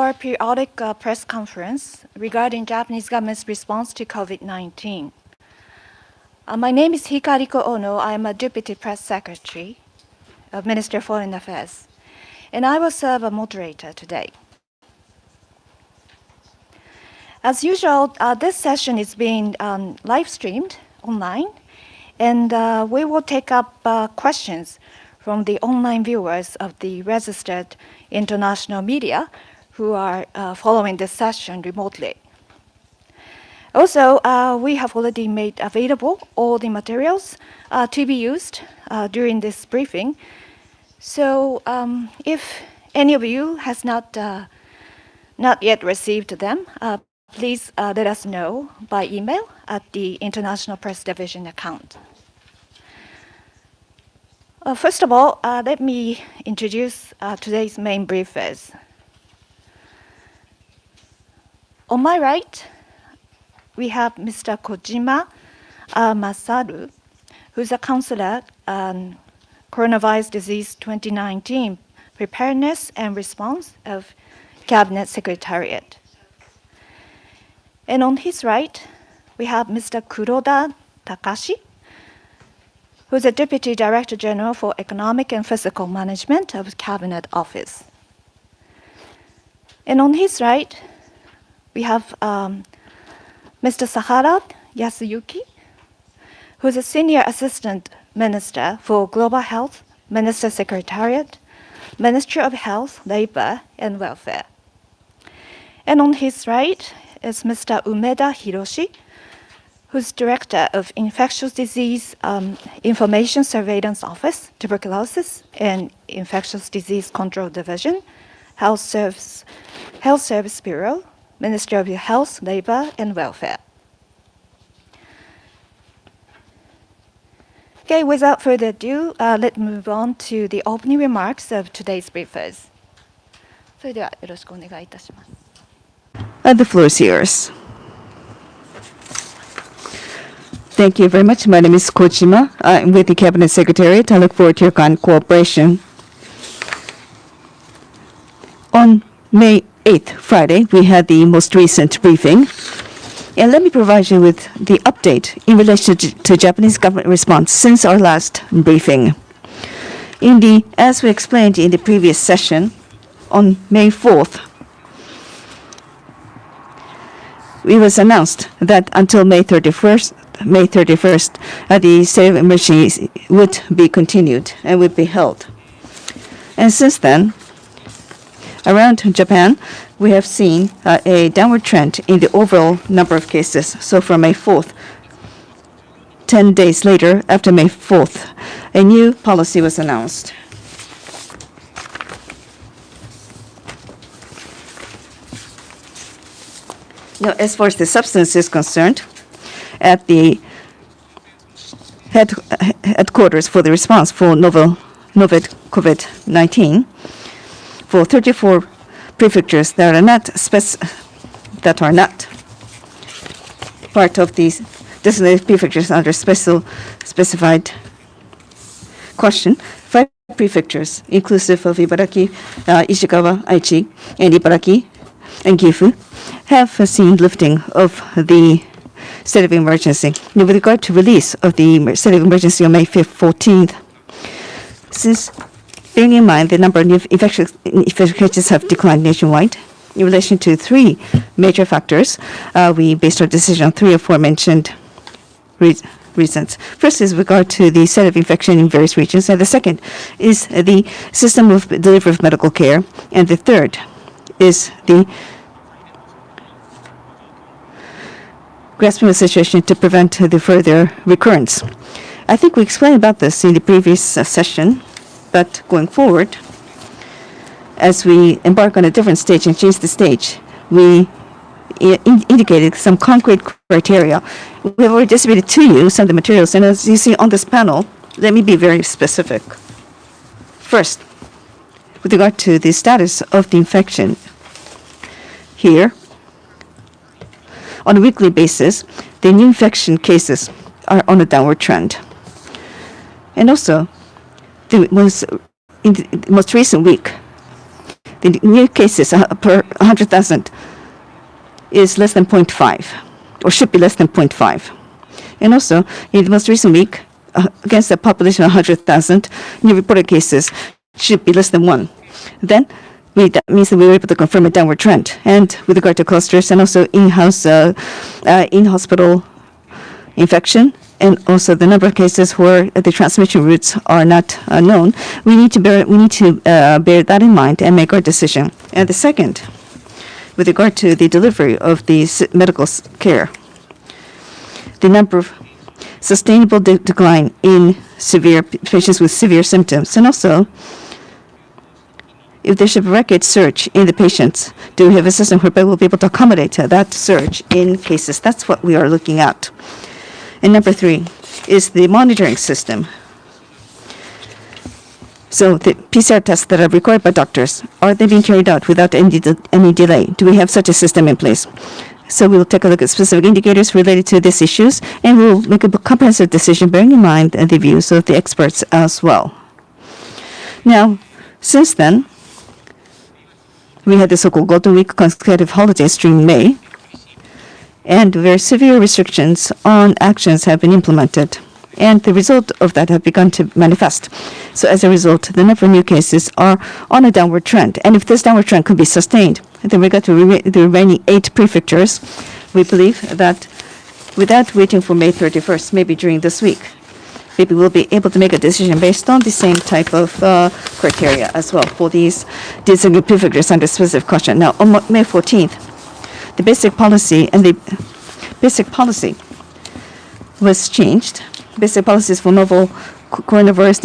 Our periodic press conference regarding Japanese government's response to COVID-19. My name is Hikariko Ono. I am a Deputy Press Secretary of Ministry of Foreign Affairs, and I will serve as moderator today. As usual, this session is being live streamed online, and we will take up questions from the online viewers of the registered international media who are following this session remotely. Also, we have already made available all the materials to be used during this briefing. So if any of you has not yet received them, please let us know by email at the International Press Division account. First of all, let me introduce today's main briefers. On my right, we have Mr. KOJIMA Masaru, who's a Councilor on Coronavirus Disease 2019 Preparedness and Response of Cabinet Secretariat. And on his right, we have Mr. KURODA Takashi, who's a Deputy Director General for Economic and Fiscal Management of Cabinet Office. And on his right, we have Mr. SAHARA Yasuyuki, who's a Senior Assistant Minister for Global Health, Minister Secretariat, Ministry of Health, Labor, and Welfare. And on his right is Mr. UMEDA Hiroshi, who's Director of Infectious Disease Information Surveillance Office, Tuberculosis, and Infectious Disease Control Division, Health Service Bureau, Ministry of Health, Labor, and Welfare. Okay, without further ado, let's move on to the opening remarks of today's briefers. それではよろしくお願いいたします。The floor is yours. Thank you very much. My name is KOJIMA. I'm with the Cabinet Secretariat. I look forward to your kind cooperation. On May 8th, Friday, we had the most recent briefing. And let me provide you with the update in relation to Japanese government response since our last briefing. As we explained in the previous session, on May 4th, it was announced that until May 31st, the state of emergency would be continued and would be held. And since then, around Japan, we have seen a downward trend in the overall number of cases. So from May 4th, 10 days later, after May 4th, a new policy was announced. Now, as far as the substance is concerned, at the headquarters for the response for novel COVID-19, for 34 prefectures that are not part of these designated prefectures under specified question, 5 prefectures, inclusive of Ibaraki, Ishikawa, Aichi, and Ibaraki, and Gifu, have seen lifting of the state of emergency. Now, with regard to release of the state of emergency on May 14th, since bearing in mind the number of new infectious cases have declined nationwide, in relation to 3 major factors, we based our decision on 3 aforementioned reasons. First is with regard to the state of infection in various regions, and the second is the system of delivery of medical care, and the third is the grasping the situation to prevent the further recurrence. I think we explained about this in the previous session, but going forward, as we embark on a different stage and change the stage, we indicated some concrete criteria. We have already distributed to you some of the materials, and as you see on this panel, let me be very specific. First, with regard to the status of the infection, here, on a weekly basis, the new infection cases are on a downward trend. And also, in the most recent week, the new cases per 100,000 is less than 0.5, or should be less than 0.5. And also, in the most recent week, against a population of 100,000, new reported cases should be less than 1. Then, that means that we were able to confirm a downward trend. And with regard to clusters and also in-house, in-hospital infection, and also the number of cases where the transmission routes are not known, we need to bear that in mind and make our decision. And the second, with regard to the delivery of the medical care, the number of sustainable decline in severe patients with severe symptoms, and also if there should be rapid surge in the patients, do we have a system whereby we'll be able to accommodate that surge in cases? That's what we are looking at. And number 3 is the monitoring system. So the PCR tests that are required by doctors, are they being carried out without any delay? Do we have such a system in place? So we will take a look at specific indicators related to these issues, and we will make a comprehensive decision bearing in mind the views of the experts as well. Now, since then, we had the so-called Golden Week consecutive holidays during May, and very severe restrictions on actions have been implemented. And the result of that have begun to manifest. So as a result, the number of new cases are on a downward trend. And if this downward trend could be sustained, then we got to the remaining 8 prefectures. We believe that without waiting for May 31st, maybe during this week, maybe we'll be able to make a decision based on the same type of criteria as well for these designated prefectures under specific caution. Now, on May 14th, the basic policy was changed. Basic policies for novel coronavirus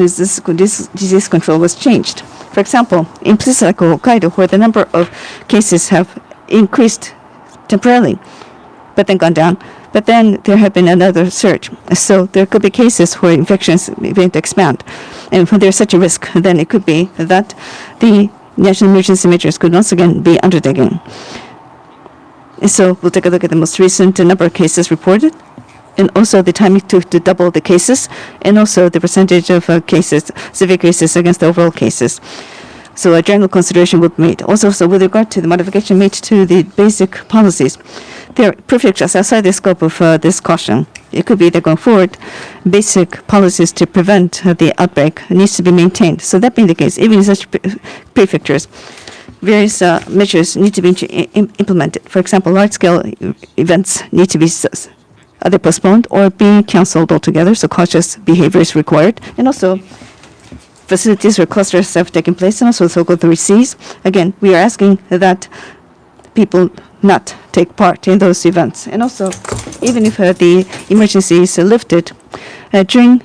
disease control was changed. For example, in places like Hokkaido, where the number of cases have increased temporarily, but then gone down, but then there have been another surge. So there could be cases where infections begin to expand. And when there's such a risk, then it could be that the national emergency measures could once again be undertaken. And so we'll take a look at the most recent number of cases reported, and also the time it took to double the cases, and also the percentage of cases, severe cases against the overall cases. So a general consideration would be made. Also, so with regard to the modification made to the basic policies, there are prefectures outside the scope of this caution. It could be that going forward, basic policies to prevent the outbreak needs to be maintained. So that being the case, even in such prefectures, various measures need to be implemented. For example, large-scale events need to be either postponed or be canceled altogether, so cautious behavior is required. And also, facilities where clusters have taken place, and also so-called 3Cs. Again, we are asking that people not take part in those events. And also, even if the emergency is lifted, during,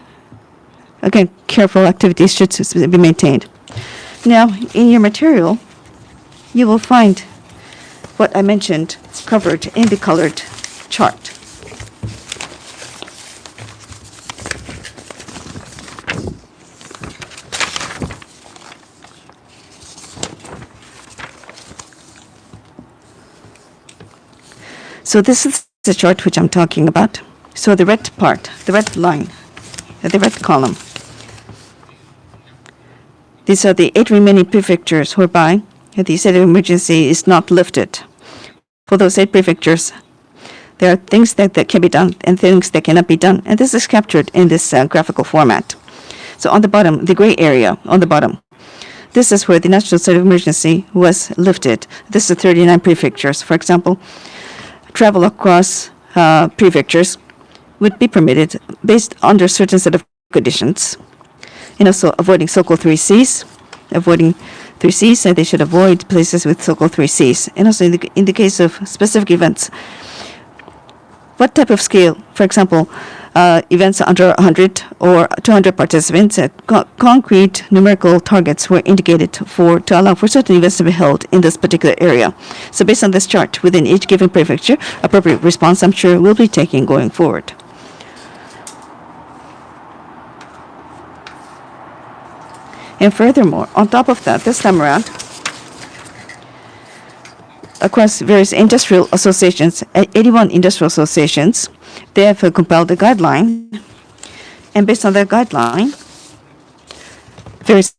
again, careful activities should be maintained. Now, in your material, you will find what I mentioned covered in the colored chart. So this is the chart which I'm talking about. So the red part, the red line, the red column. These are the 8 remaining prefectures whereby the state of emergency is not lifted. For those 8 prefectures, there are things that can be done and things that cannot be done. And this is captured in this graphical format. So on the bottom, the gray area on the bottom, this is where the national state of emergency was lifted. This is 39 prefectures. For example, travel across prefectures would be permitted based under certain set of conditions. And also avoiding so-called 3Cs, and they should avoid places with so-called 3Cs. And also in the case of specific events, what type of scale, for example, events under 100 or 200 participants, concrete numerical targets were indicated to allow for certain events to be held in this particular area. So based on this chart, within each given prefecture, appropriate response, I'm sure, will be taken going forward. And furthermore, on top of that, this time around, across various industrial associations, 81 industrial associations, they have compiled a guideline. And based on that guideline, various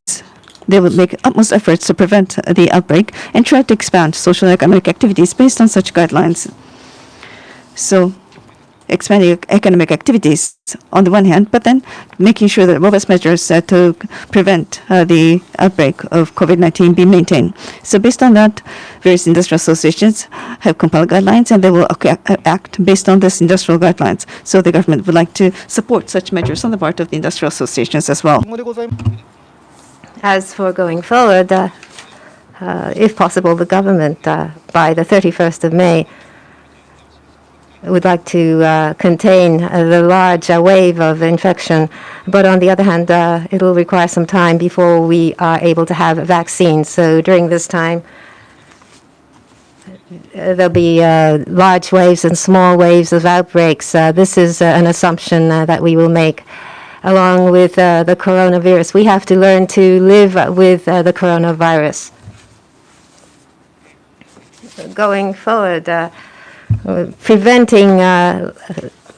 they will make utmost efforts to prevent the outbreak and try to expand social and economic activities based on such guidelines. So expanding economic activities on the one hand, but then making sure that robust measures to prevent the outbreak of COVID-19 be maintained. So based on that, various industrial associations have compiled guidelines, and they will act based on this industrial guidelines. So the government would like to support such measures on the part of the industrial associations as well. As for going forward, if possible, the government by the 31st of May would like to contain the large wave of infection. But on the other hand, it will require some time before we are able to have vaccines. So during this time, there'll be large waves and small waves of outbreaks. This is an assumption that we will make. Along with the coronavirus, we have to learn to live with the coronavirus. Going forward, preventing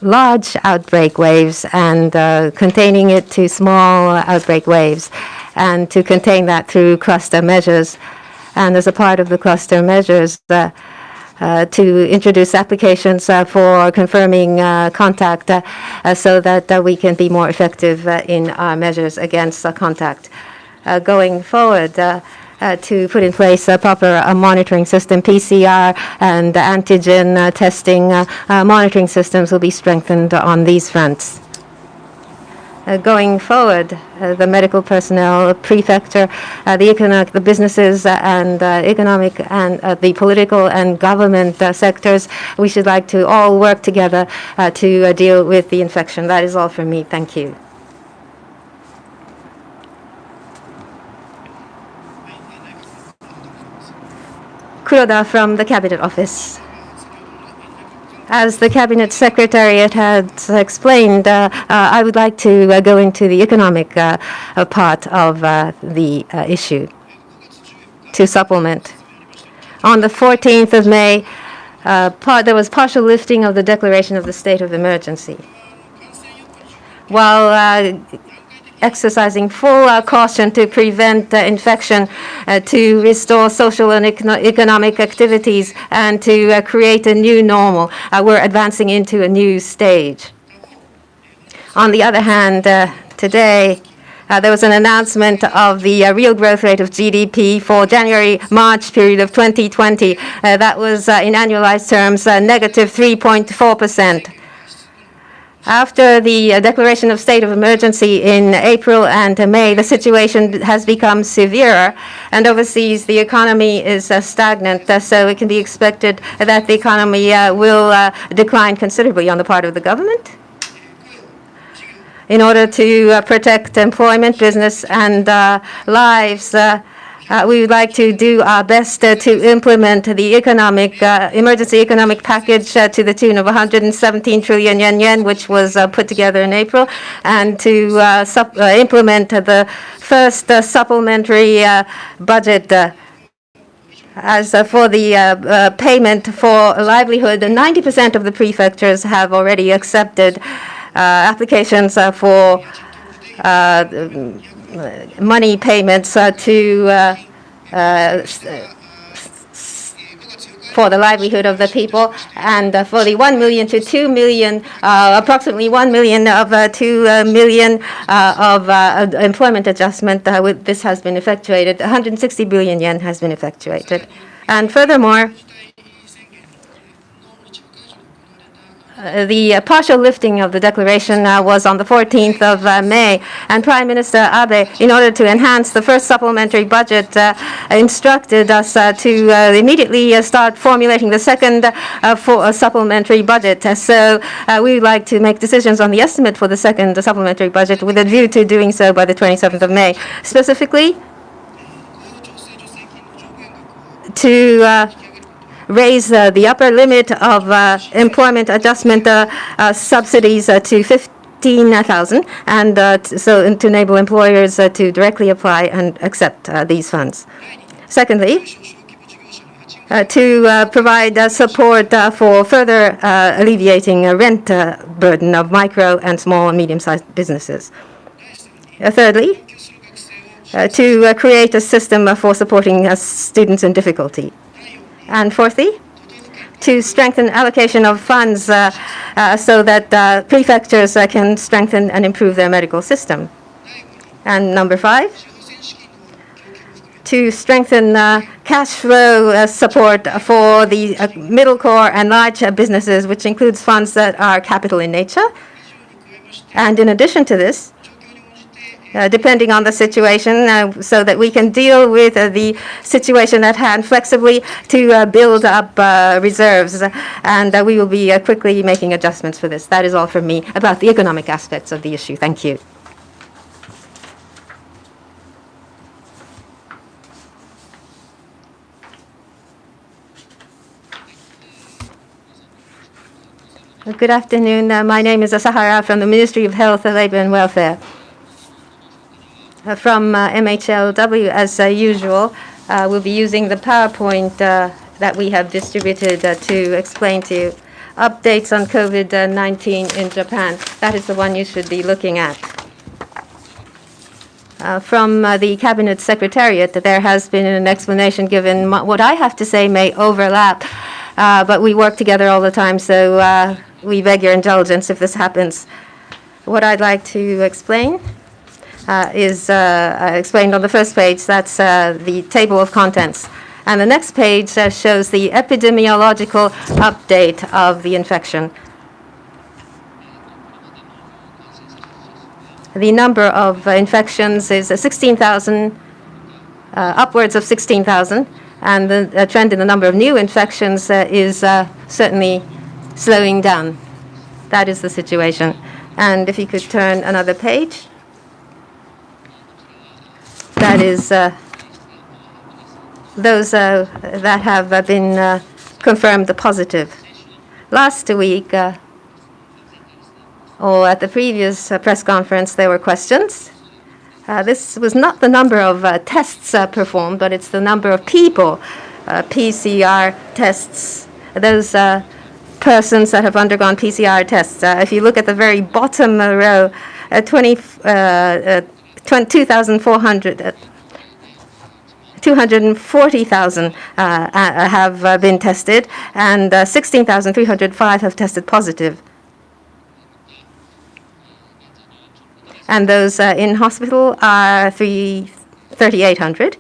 large outbreak waves and containing it to small outbreak waves, and to contain that through cluster measures. And as a part of the cluster measures, to introduce applications for confirming contact so that we can be more effective in our measures against contact. Going forward, to put in place a proper monitoring system, PCR and antigen testing monitoring systems will be strengthened on these fronts. Going forward, the medical personnel, prefecture, the businesses and economic and the political and government sectors, we should like to all work together to deal with the infection. That is all from me. Thank you. KURODA from the Cabinet Office. As the Cabinet Secretariat has explained, I would like to go into the economic part of the issue to supplement. On the 14th of May, there was partial lifting of the declaration of the state of emergency. While exercising full caution to prevent infection, to restore social and economic activities, and to create a new normal, we're advancing into a new stage. On the other hand, today, there was an announcement of the real growth rate of GDP for January-March period of 2020. That was, in annualized terms, negative 3.4%. After the declaration of state of emergency in April and May, the situation has become severer, and overseas the economy is stagnant, so it can be expected that the economy will decline considerably on the part of the government. In order to protect employment, business, and lives, we would like to do our best to implement the emergency economic package to the tune of 117 trillion yen, which was put together in April, and to implement the first supplementary budget. As for the payment for livelihood, 90% of the prefectures have already accepted applications for money payments for the livelihood of the people, and for the 1 million to 2 million, approximately 1 million of 2 million of employment adjustment, this has been effectuated. 160 billion yen has been effectuated. And furthermore, the partial lifting of the declaration was on the 14th of May, and Prime Minister Abe, in order to enhance the first supplementary budget, instructed us to immediately start formulating the second supplementary budget. So we would like to make decisions on the estimate for the second supplementary budget with a view to doing so by the 27th of May. Specifically, to raise the upper limit of employment adjustment subsidies to 15,000, and so to enable employers to directly apply and accept these funds. Secondly, to provide support for further alleviating a rent burden of micro and small and medium-sized businesses. Thirdly, to create a system for supporting students in difficulty. And fourthly, to strengthen allocation of funds so that prefectures can strengthen and improve their medical system. And number 5, to strengthen cash flow support for the middle core and large businesses, which includes funds that are capital in nature. And in addition to this, depending on the situation, so that we can deal with the situation at hand flexibly to build up reserves. And we will be quickly making adjustments for this. That is all from me about the economic aspects of the issue. Thank you. Good afternoon. My name is SAHARA from the Ministry of Health, Labor and Welfare. From MHLW, as usual, we'll be using the PowerPoint that we have distributed to explain to you updates on COVID-19 in Japan. That is the one you should be looking at. From the Cabinet Secretariat, there has been an explanation given. What I have to say may overlap, but we work together all the time, so we beg your indulgence if this happens. What I'd like to explain is explained on the first page. That's the table of contents. And the next page shows the epidemiological update of the infection. The number of infections is 16,000, upwards of 16,000, and the trend in the number of new infections is certainly slowing down. That is the situation. And if you could turn another page. That is those that have been confirmed positive. Last week, or at the previous press conference, there were questions. This was not the number of tests performed, but it's the number of people, PCR tests, those persons that have undergone PCR tests. If you look at the very bottom row, 240,000 have been tested, and 16,305 have tested positive. And those in hospital are 3,800.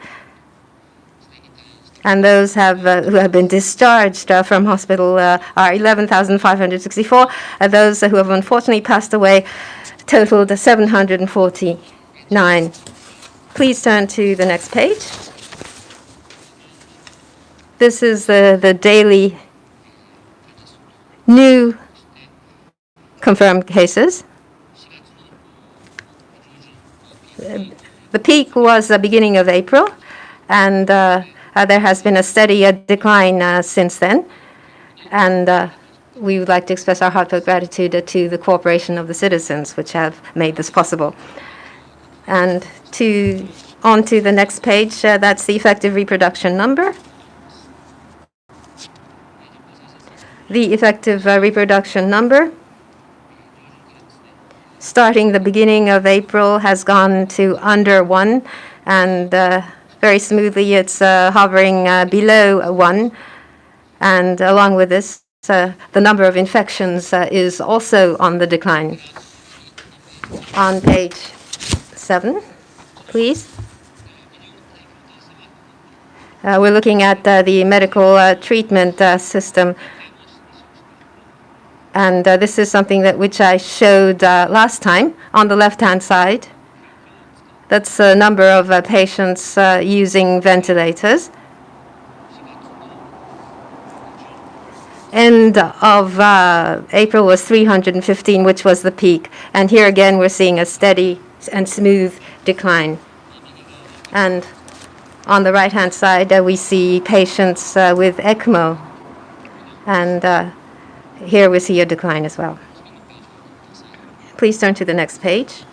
And those who have been discharged from hospital are 11,564. Those who have unfortunately passed away totaled 749. Please turn to the next page. This is the daily new confirmed cases. The peak was the beginning of April, and there has been a steady decline since then. And we would like to express our heartfelt gratitude to the cooperation of the citizens, which have made this possible. And on to the next page, that's the effective reproduction number. The effective reproduction number, starting the beginning of April, has gone to under 1, and very smoothly it's hovering below 1. And along with this, the number of infections is also on the decline. On page 7, please. We're looking at the medical treatment system. And this is something which I showed last time on the left-hand side. That's the number of patients using ventilators. End of April was 315, which was the peak. And here again, we're seeing a steady and smooth decline. And on the right-hand side, we see patients with ECMO. And here we see a decline as well. Please turn to the next page.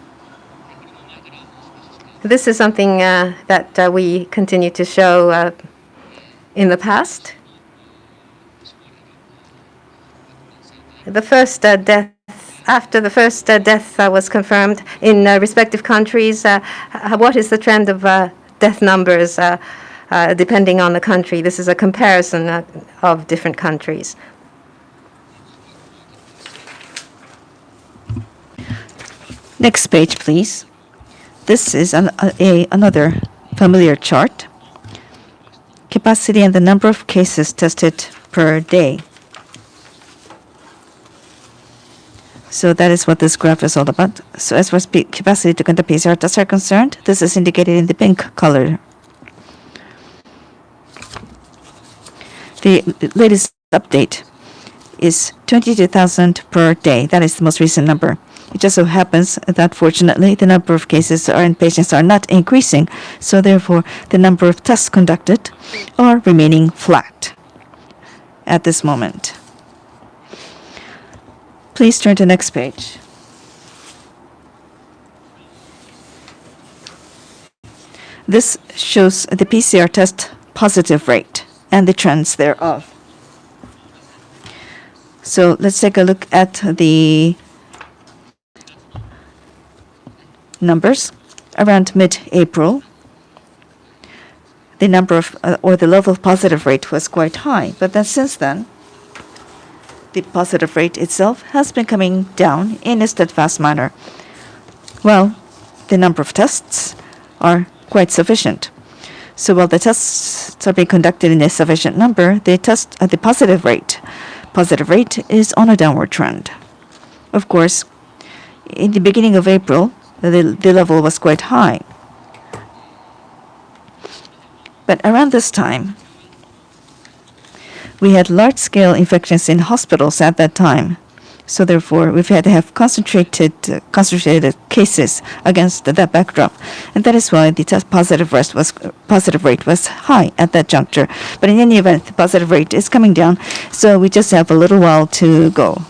This is something that we continue to show in the past. The first death after the first death was confirmed in respective countries, what is the trend of death numbers depending on the country? This is a comparison of different countries. Next page, please. This is another familiar chart. Capacity and the number of cases tested per day. So that is what this graph is all about. So as far as capacity to conduct PCR tests are concerned, this is indicated in the pink color. The latest update is 22,000 per day. That is the most recent number. It just so happens that fortunately the number of cases and patients are not increasing, so therefore the number of tests conducted are remaining flat at this moment. Please turn to next page. This shows the PCR test positive rate and the trends thereof. So let's take a look at the numbers. Around mid-April, the number of or the level of positive rate was quite high, but then since then, the positive rate itself has been coming down in a steadfast manner. Well, the number of tests are quite sufficient. So while the tests are being conducted in a sufficient number, the positive rate is on a downward trend. Of course, in the beginning of April, the level was quite high. But around this time, we had large-scale infections in hospitals at that time. So therefore, we've had to have concentrated cases against that backdrop. And that is why the positive rate was high at that juncture. But in any event, the positive rate is coming down. So we just have a little while to go.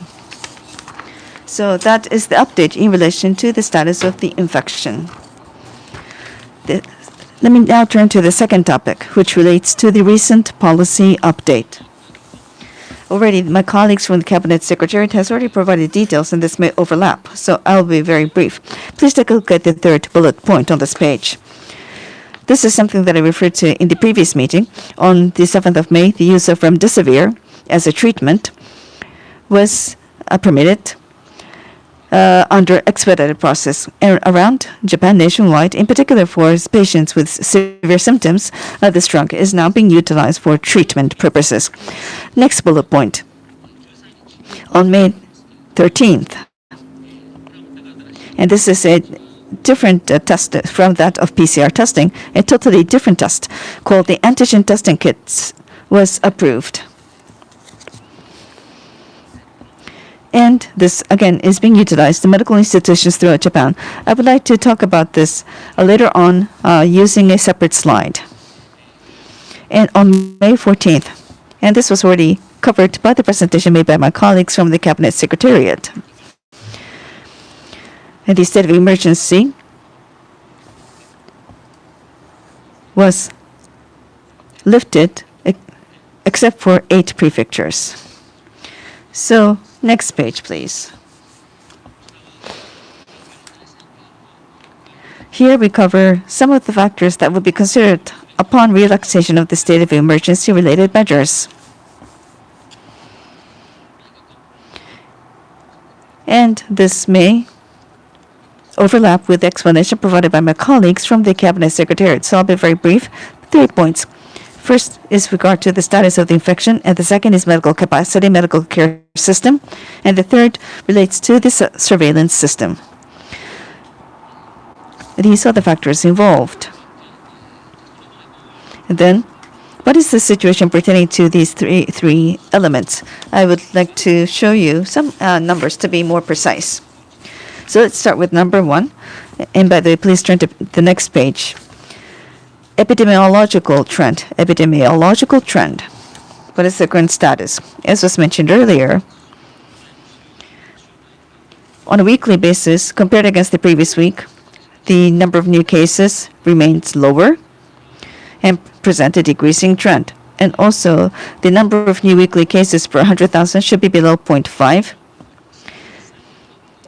So that is the update in relation to the status of the infection. Let me now turn to the second topic, which relates to the recent policy update. Already, my colleagues from the Cabinet Secretariat has already provided details, and this may overlap, so I'll be very brief. Please take a look at the third bullet point on this page. This is something that I referred to in the previous meeting. On the 7th of May, the use of remdesivir as a treatment was permitted under expedited process around Japan nationwide, in particular for patients with severe symptoms. This drug is now being utilized for treatment purposes. Next bullet point. On May 13th, and this is a different test from that of PCR testing, a totally different test called the Antigen Testing kits was approved. And this, again, is being utilized in medical institutions throughout Japan. I would like to talk about this later on using a separate slide. And on May 14th, and this was already covered by the presentation made by my colleagues from the Cabinet Secretariat. And the state of emergency was lifted except for 8 prefectures. So, next page, please. Here we cover some of the factors that would be considered upon relaxation of the state of emergency-related measures. And this may overlap with the explanation provided by my colleagues from the Cabinet Secretariat. So I'll be very brief. 3 points. First is regard to the status of the infection, and the second is medical capacity, medical care system, and the third relates to the surveillance system. These are the factors involved. And then, what is the situation pertaining to these three elements? I would like to show you some numbers to be more precise. So let's start with number 1. And by the way, please turn to the next page. Epidemiological trend. Epidemiological trend. What is the current status? As was mentioned earlier, on a weekly basis, compared against the previous week, the number of new cases remains lower and present a decreasing trend. And also, the number of new weekly cases per 100,000 should be below 0.5.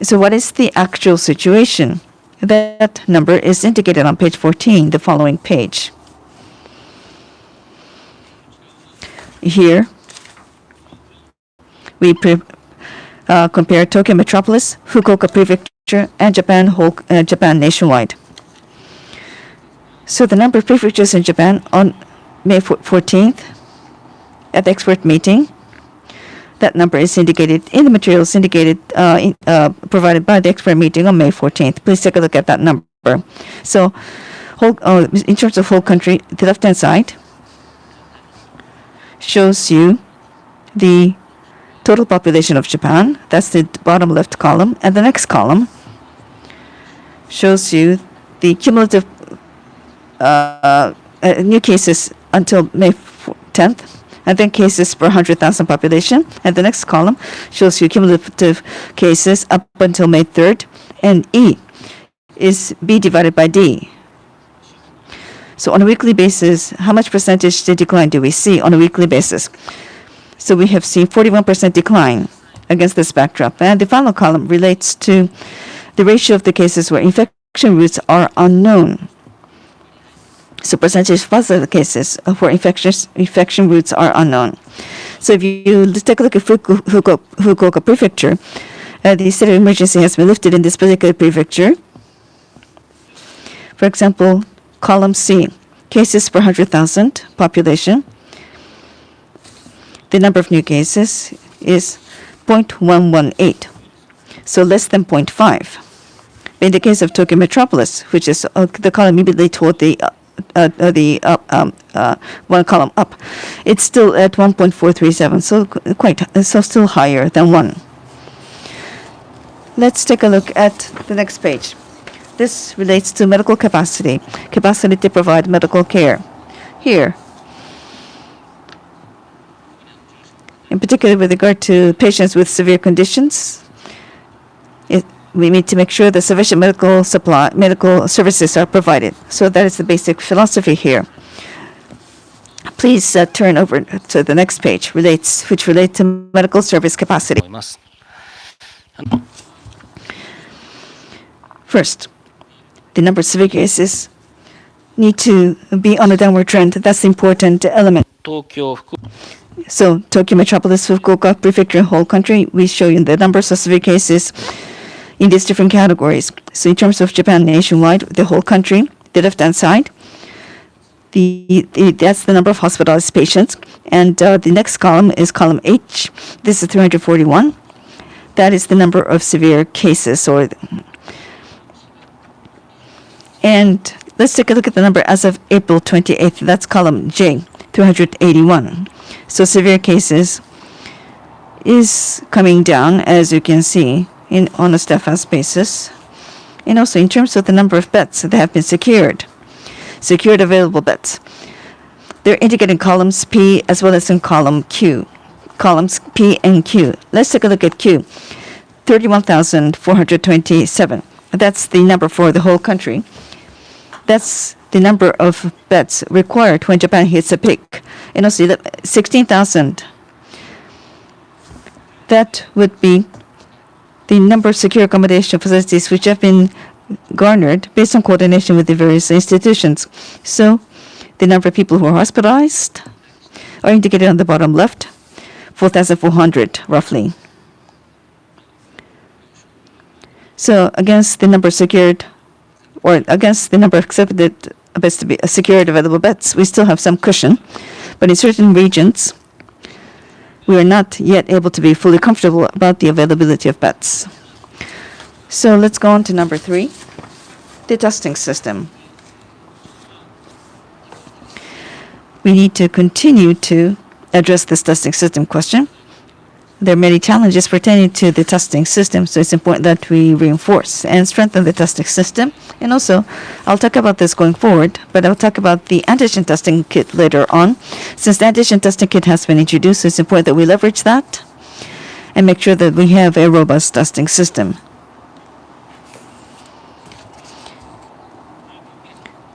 So what is the actual situation? That number is indicated on page 14, the following page. Here, we compare Tokyo Metropolis, Fukuoka Prefecture, and Japan nationwide. So the number of prefectures in Japan on May 14th at the expert meeting, that number is indicated in the materials provided by the expert meeting on May 14th. Please take a look at that number. So in terms of whole country, the left-hand side shows you the total population of Japan. That's the bottom left column. And the next column shows you the cumulative new cases until May 10th, and then cases per 100,000 population. And the next column shows you cumulative cases up until May 3rd. And E is B divided by D. So on a weekly basis, how much percentage decline do we see on a weekly basis? So we have seen 41% decline against this backdrop. And the final column relates to the ratio of the cases where infection routes are unknown. So percentage positive cases where infection routes are unknown. So if you take a look at Fukuoka Prefecture, the state of emergency has been lifted in this particular prefecture. For example, column C, cases per 100,000 population. The number of new cases is 0.118, so less than 0.5. In the case of Tokyo Metropolis, which is the column immediately toward the one column up, it's still at 1.437, so still higher than 1. Let's take a look at the next page. This relates to medical capacity to provide medical care. Here, in particular with regard to patients with severe conditions, we need to make sure that sufficient medical services are provided. So that is the basic philosophy here. Please turn over to the next page, which relates to medical service capacity. First, the number of severe cases need to be on a downward trend. That's the important element. So Tokyo Metropolis, Fukuoka Prefecture, whole country, we show you the numbers of severe cases in these different categories. So in terms of Japan nationwide, the whole country, the left-hand side, that's the number of hospitalized patients. And the next column is column H. This is 341. That is the number of severe cases. And let's take a look at the number as of April 28th. That's column J, 381. So severe cases is coming down, as you can see, on a steadfast basis. And also in terms of the number of beds that have been secured available beds. They're indicated in columns P as well as in column Q. Columns P and Q. Let's take a look at Q. 31,427. That's the number for the whole country. That's the number of beds required when Japan hits a peak. And also 16,000. That would be the number of secure accommodation facilities which have been garnered based on coordination with the various institutions. So the number of people who are hospitalized are indicated on the bottom left, 4,400 roughly. So against the number secured, or against the number of accepted beds to be secured available beds, we still have some cushion. But in certain regions, we are not yet able to be fully comfortable about the availability of beds. So let's go on to number 3, the testing system. We need to continue to address this testing system question. There are many challenges pertaining to the testing system, so it's important that we reinforce and strengthen the testing system. And also, I'll talk about this going forward, but I'll talk about the antigen testing kit later on. Since the antigen testing kit has been introduced, it's important that we leverage that and make sure that we have a robust testing system.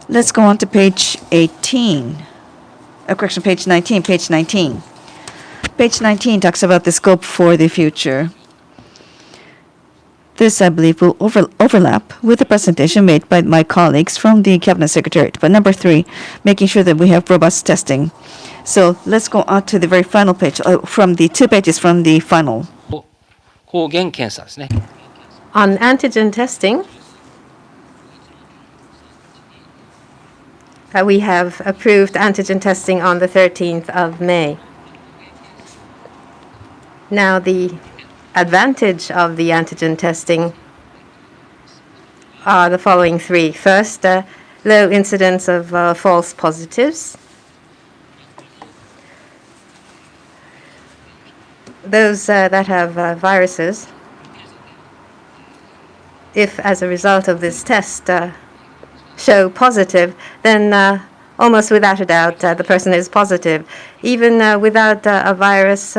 Let's go on to page 18. Page 19. Page 19 talks about the scope for the future. This, I believe, will overlap with the presentation made by my colleagues from the Cabinet Secretariat. But number 3, making sure that we have robust testing. So let's go on to the very final page, from the 2 pages from the final. 抗原検査ですね。 On antigen testing, we have approved antigen testing on the 13th of May. Now, the advantage of the antigen testing are the following 3. First, low incidence of false positives. Those that have viruses, if as a result of this test show positive, then almost without a doubt the person is positive. Even without a virus,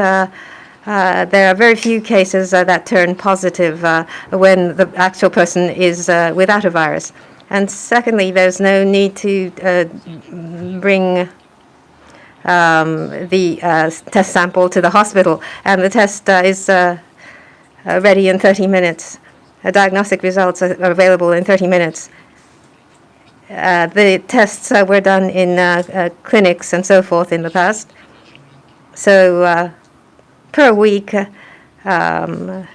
there are very few cases that turn positive when the actual person is without a virus. And secondly, there's no need to bring the test sample to the hospital, and the test is ready in 30 minutes. Diagnostic results are available in 30 minutes. The tests were done in clinics and so forth in the past. So per week, about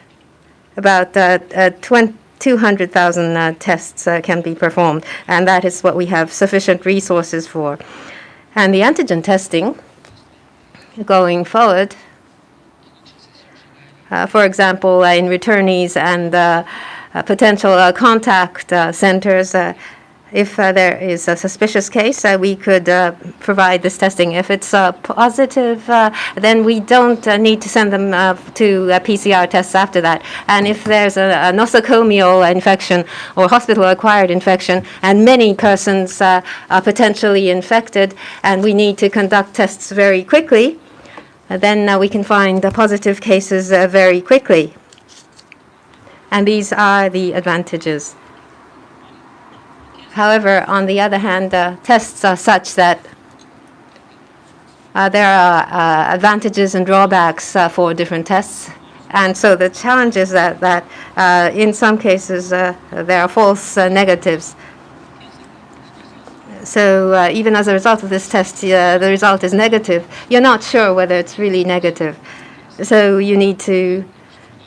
200,000 tests can be performed, and that is what we have sufficient resources for. And the antigen testing going forward, for example, in returnees and potential contact centers, if there is a suspicious case, we could provide this testing. If it's positive, then we don't need to send them to PCR tests after that. And if there's a nosocomial infection or hospital-acquired infection, and many persons are potentially infected, and we need to conduct tests very quickly, then we can find the positive cases very quickly. And these are the advantages. However, on the other hand, tests are such that there are advantages and drawbacks for different tests. And so the challenge is that in some cases there are false negatives. So even as a result of this test, the result is negative. You're not sure whether it's really negative. So you need to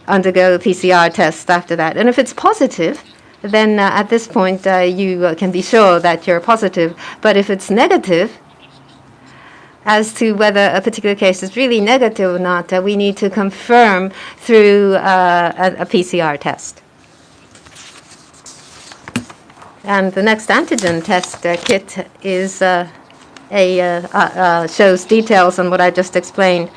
undergo a PCR test after that. And if it's positive, then at this point you can be sure that you're positive. But if it's negative, as to whether a particular case is really negative or not, we need to confirm through a PCR test. And the next antigen test kit is shows details on what I just explained.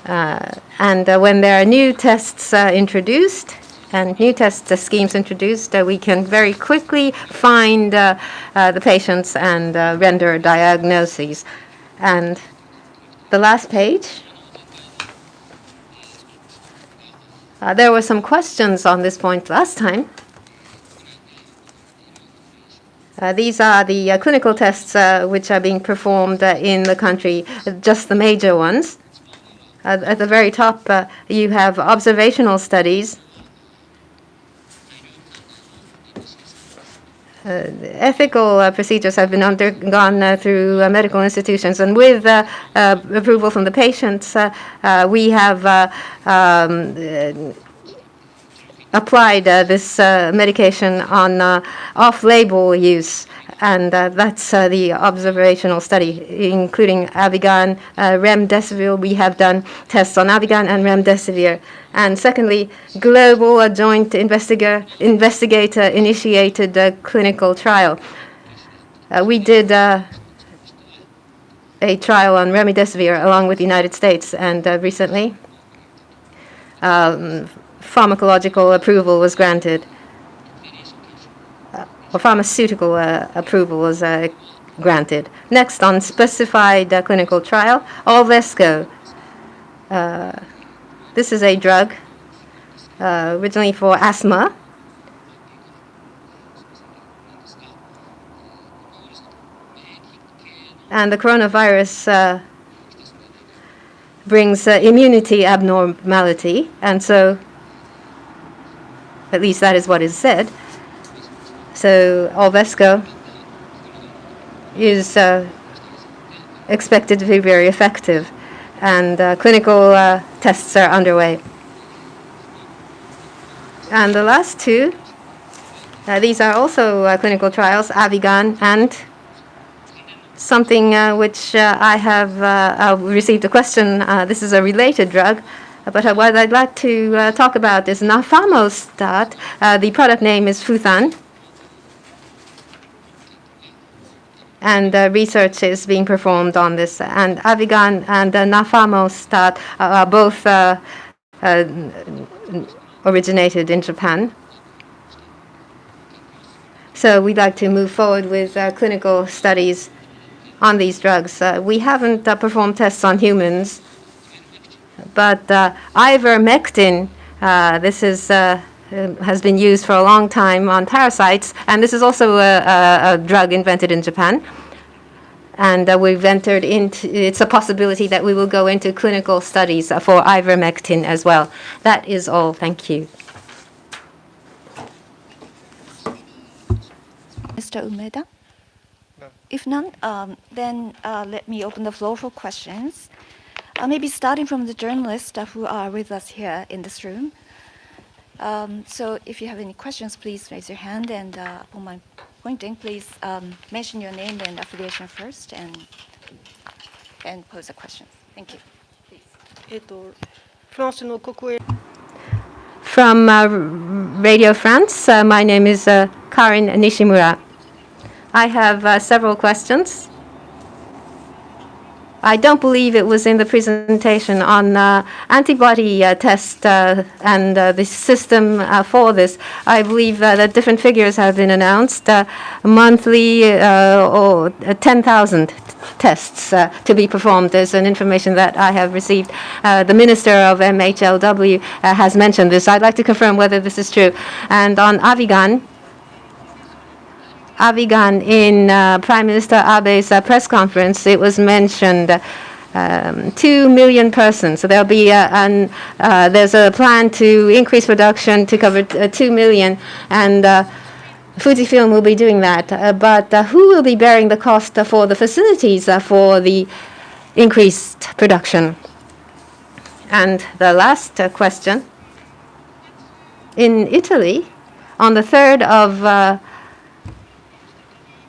And when there are new tests introduced and new test schemes introduced, we can very quickly find the patients and render diagnoses. And the last page, there were some questions on this point last time. These are the clinical tests which are being performed in the country, just the major ones. At the very top, you have observational studies. Ethical procedures have been undergone through medical institutions, and with approval from the patients, we have applied this medication on off-label use, and that's the observational study, including Avigan, remdesivir. We have done tests on Avigan and remdesivir. And secondly, global joint investigator-initiated clinical trial. We did a trial on remdesivir along with the United States, and recently pharmacological approval was granted, or pharmaceutical approval was granted. Next, on specified clinical trial, Olvesco. This is a drug originally for asthma. And the coronavirus brings immunity abnormality, and so At least that is what is said. So Alvesco is expected to be very effective, and clinical tests are underway. And the last two, these are also clinical trials, Avigan and something which I have received a question. This is a related drug, but what I'd like to talk about is nafamostat. The product name is Futhan. And research is being performed on this. And Avigan and nafamostat are both originated in Japan. So we'd like to move forward with clinical studies on these drugs. We haven't performed tests on humans, but ivermectin, this is has been used for a long time on parasites, and this is also a drug invented in Japan. And we've entered into, it's a possibility that we will go into clinical studies for ivermectin as well. That is all. Thank you. Mr. Umeda? No. If none, then let me open the floor for questions. Maybe starting from the journalists who are with us here in this room. So if you have any questions, please raise your hand, and upon my pointing, please mention your name and affiliation first, and pose a question. Thank you. Please. From Radio France, my name is Karin Nishimura. I have several questions. I don't believe it was in the presentation on antibody test and the system for this. I believe that different figures have been announced, monthly or 10,000 tests to be performed. There's an information that I have received. The Minister of MHLW has mentioned this. I'd like to confirm whether this is true. And on Avigan, in Prime Minister Abe's press conference, it was mentioned 2 million persons. So there'll be there's a plan to increase production to cover 2 million, and Fujifilm will be doing that. But who will be bearing the cost for the facilities for the increased production? And the last question, in Italy, on the 3rd of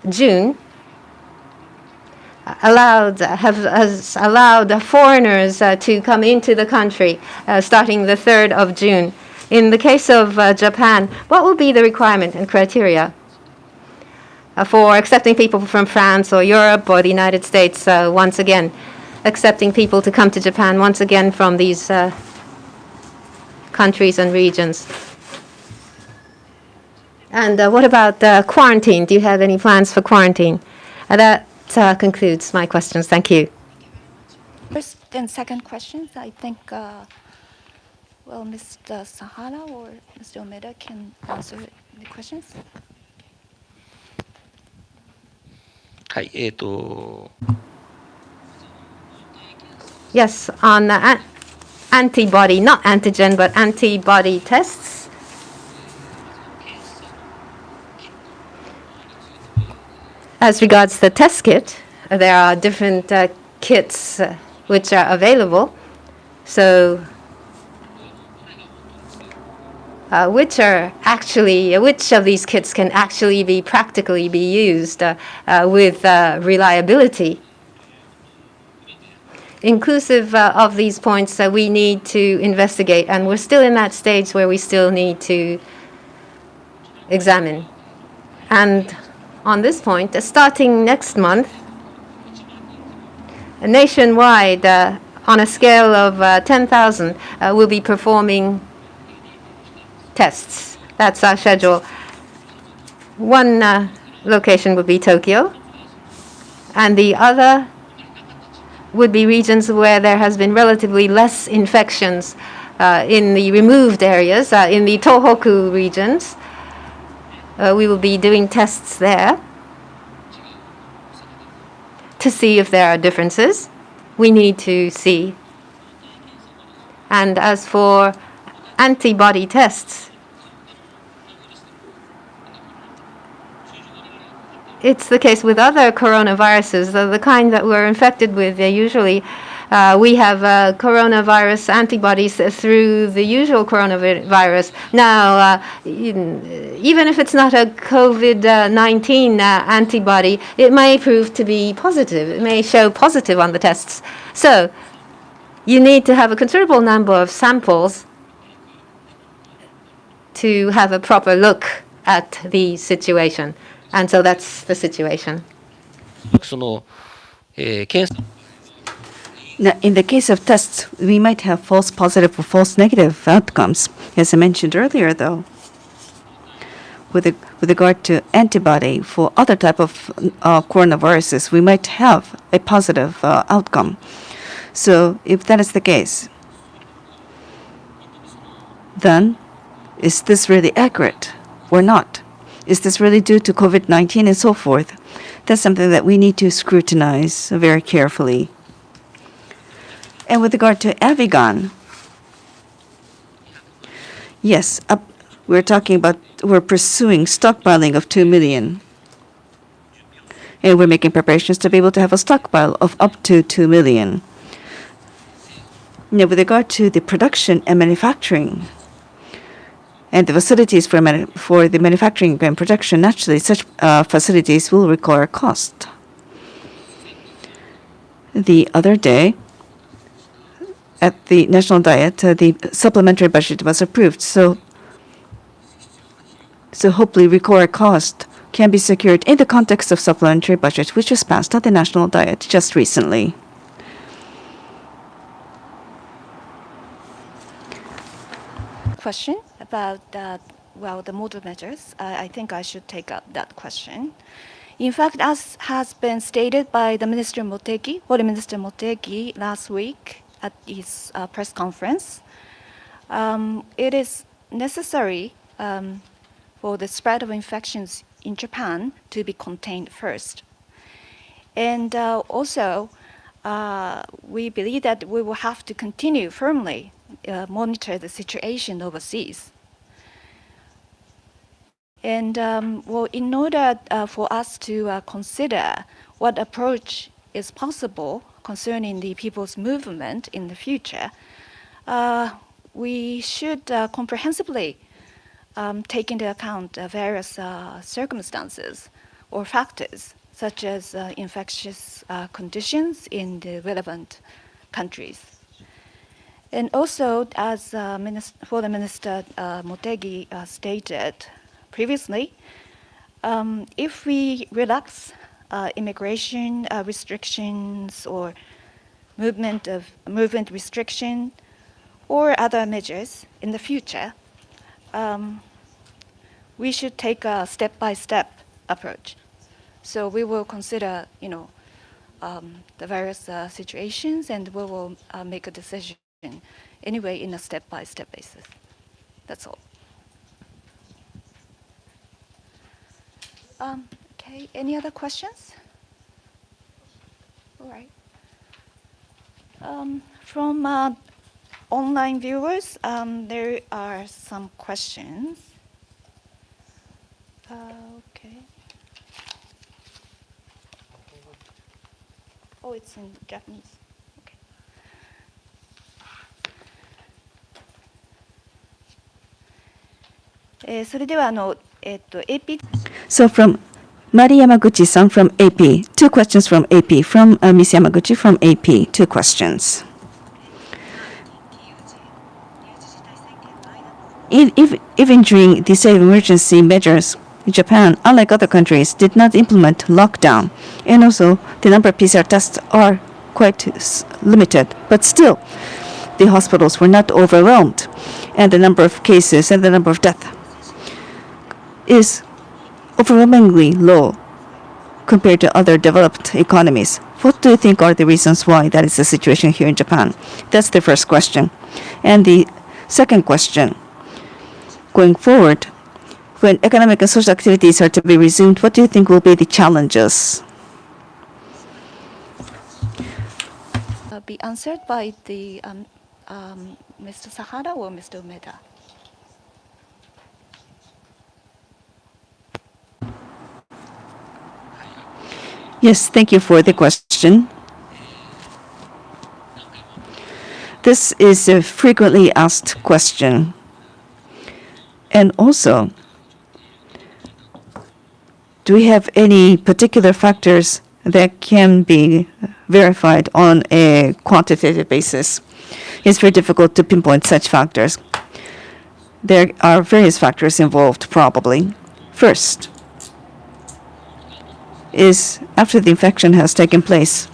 June, has allowed foreigners to come into the country starting the 3rd of June. In the case of Japan, what will be the requirement and criteria for accepting people from France or Europe or the United States, once again, accepting people to come to Japan once again from these countries and regions? And what about quarantine? Do you have any plans for quarantine? That concludes my questions. Thank you. First and second questions, I think, well, Mr. SAHARA or Mr. Umeda can answer the questions. はい、Yes, on antibody, not antigen, but antibody tests. As regards the test kit, there are different kits which are available. So which of these kits can actually be practically be used with reliability? Inclusive of these points, we need to investigate, and we're still in that stage where we still need to examine. And on this point, starting next month, nationwide, on a scale of 10,000, we'll be performing tests. That's our schedule. One location would be Tokyo, and the other would be regions where there has been relatively less infections in the removed areas, in the Tohoku regions. We will be doing tests there to see if there are differences. We need to see. And as for antibody tests, it's the case with other coronaviruses, the kind that we're infected with. Usually, we have coronavirus antibodies through the usual coronavirus. Now, even if it's not a COVID-19 antibody, it may prove to be positive. It may show positive on the tests. So you need to have a considerable number of samples to have a proper look at the situation. And so that's the situation. その、検査 Now, in the case of tests, we might have false positive or false negative outcomes. As I mentioned earlier, though, with regard to antibody for other type of coronaviruses, we might have a positive outcome. So if that is the case, then is this really accurate or not? Is this really due to COVID-19 and so forth? That's something that we need to scrutinize very carefully. And with regard to Avigan, yes, we're pursuing stockpiling of 2 million. And we're making preparations to be able to have a stockpile of up to 2 million. Now, with regard to the production and manufacturing, and the facilities for the manufacturing and production, naturally, such facilities will require cost. The other day, at the National Diet, the supplementary budget was approved. So hopefully required cost can be secured in the context of supplementary budget, which was passed at the National Diet just recently. Question about the model measures. I think I should take up that question. In fact, as has been stated by the Minister Motegi, Foreign Minister Motegi last week at his press conference, it is necessary for the spread of infections in Japan to be contained first. And also, we believe that we will have to continue firmly monitor the situation overseas. And in order for us to consider what approach is possible concerning the people's movement in the future, we should comprehensively take into account various circumstances or factors, such as infectious conditions in the relevant countries. And also, as Foreign Minister Motegi stated previously, if we relax immigration restrictions or movement restriction or other measures in the future, we should take a step-by-step approach. So we will consider, the various situations, and we will make a decision anyway in a step-by-step basis. That's all. Okay, any other questions? All right. From online viewers, there are some questions. Okay. Oh, it's in Japanese. Okay. それではAP. So from Mari Yamaguchi-san from AP, 2 questions from AP. From Ms. Yamaguchi from AP, 2 questions. Even during the state of emergency measures, Japan, unlike other countries, did not implement lockdown. And also, the number of PCR tests are quite limited. But still, the hospitals were not overwhelmed. And the number of cases and the number of deaths is overwhelmingly low compared to other developed economies. What do you think are the reasons why that is the situation here in Japan? That's the first question. And the second question, going forward, when economic and social activities are to be resumed, what do you think will be the challenges? Be answered by the Mr. SAHARA or Mr. UMEDA? Yes, thank you for the question. This is a frequently asked question. And also, do we have any particular factors that can be verified on a quantitative basis? It's very difficult to pinpoint such factors. There are various factors involved, probably. First is after the infection has taken place,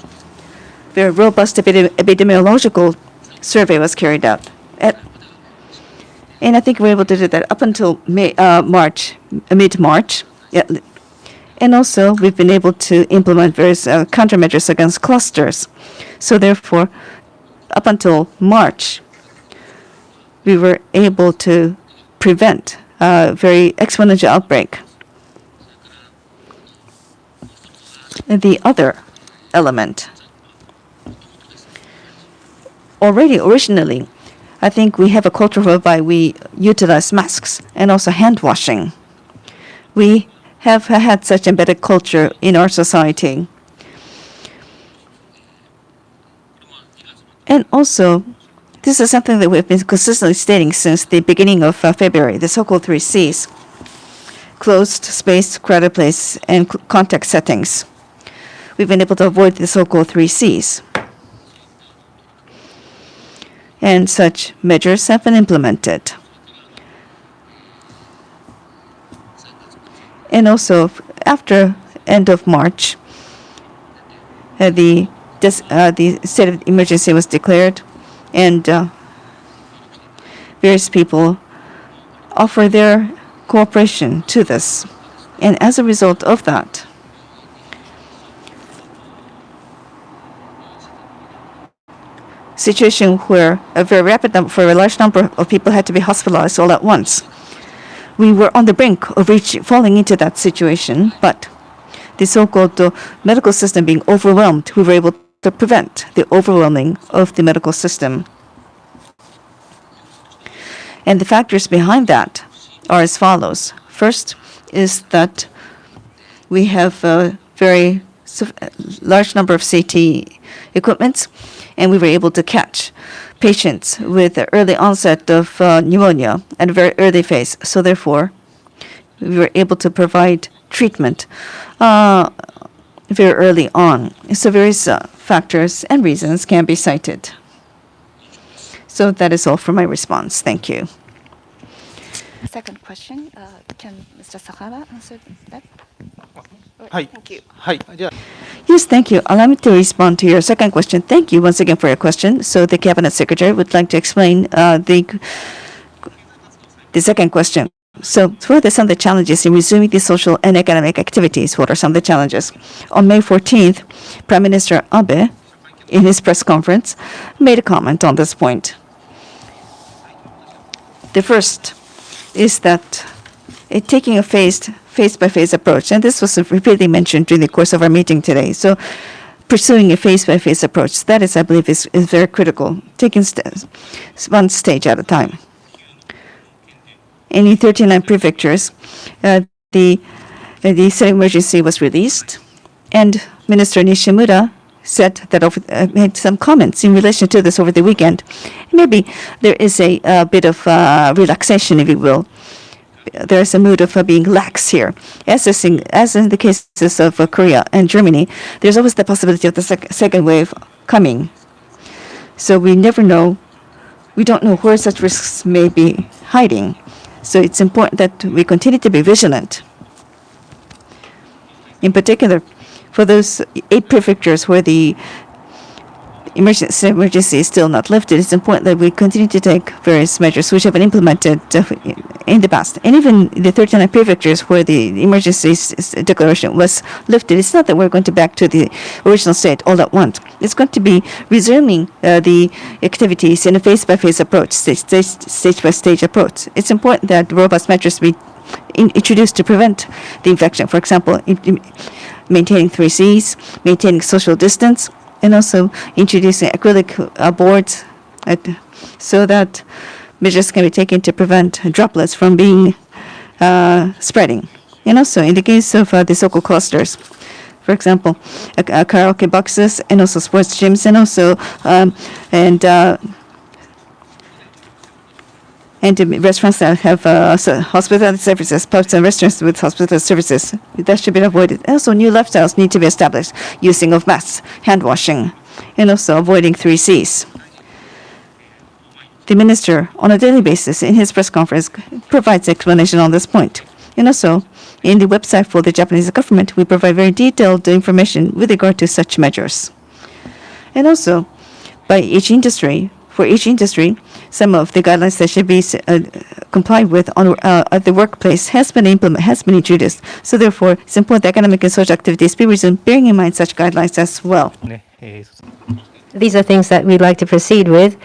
very robust epidemiological survey was carried out. And I think we were able to do that up until mid-March. Yeah. And also, we've been able to implement various countermeasures against clusters. So therefore, up until March, we were able to prevent a very exponential outbreak. And the other element, originally, I think we have a culture whereby we utilize masks and also hand washing. We have had such embedded culture in our society. And also, this is something that we've been consistently stating since the beginning of February, the so-called 3 Cs: closed space, crowded place, and contact settings. We've been able to avoid the so-called 3 Cs. And such measures have been implemented. And also, after end of March, the state of emergency was declared, and various people offer their cooperation to this. And as a result of that, situation where a very rapid number, for a large number of people had to be hospitalized all at once. We were on the brink of falling into that situation, but the so-called medical system being overwhelmed, we were able to prevent the overwhelming of the medical system. And the factors behind that are as follows. First is that we have a very large number of CT equipments, and we were able to catch patients with the early onset of pneumonia at a very early phase. So therefore, we were able to provide treatment very early on. So various factors and reasons can be cited. So that is all for my response. Thank you. Second question, can Mr. SAHARA answer that? Thank you. Yes, thank you. Allow me to respond to your second question. Thank you once again for your question. So the Cabinet Secretary would like to explain the second question. So what are some of the challenges in resuming the social and economic activities? What are some of the challenges? On May 14th, Prime Minister Abe, in his press conference, made a comment on this point. The first is that taking a face-by-face approach, and this was repeatedly mentioned during the course of our meeting today. So pursuing a face-by-face approach, that is, I believe, is very critical, taking one stage at a time. In 39 prefectures, the state of emergency was released, and Minister Nishimura said that made some comments in relation to this over the weekend. Maybe there is a bit of relaxation, if you will. There is a mood of being lax here. As in the cases of Korea and Germany, there's always the possibility of the second wave coming. So we never know. We don't know where such risks may be hiding. So it's important that we continue to be vigilant. In particular, for those 8 prefectures where the emergency is still not lifted, it's important that we continue to take various measures which have been implemented in the past. And even the 39 prefectures where the emergency declaration was lifted, it's not that we're going to back to the original state all at once. It's going to be resuming the activities in a face-by-face approach, stage-by-stage approach. It's important that robust measures be introduced to prevent the infection. For example, maintaining 3 Cs, maintaining social distance, and also introducing acrylic boards so that measures can be taken to prevent droplets from being spreading. And also, in the case of the so-called clusters, For example, karaoke boxes and also sports gyms, and also and restaurants that have hospitality services, pubs and restaurants with hospitality services. That should be avoided. Also, new lifestyles need to be established, using of masks, hand washing, and also avoiding 3Cs. The minister, on a daily basis, in his press conference, provides explanation on this point. And also, in the website for the Japanese government, we provide very detailed information with regard to such measures. And also, by each industry, for each industry, some of the guidelines that should be complied with at the workplace has been introduced. So therefore, it's important that economic and social activities be resumed, bearing in mind such guidelines as well. These are things that we'd like to proceed with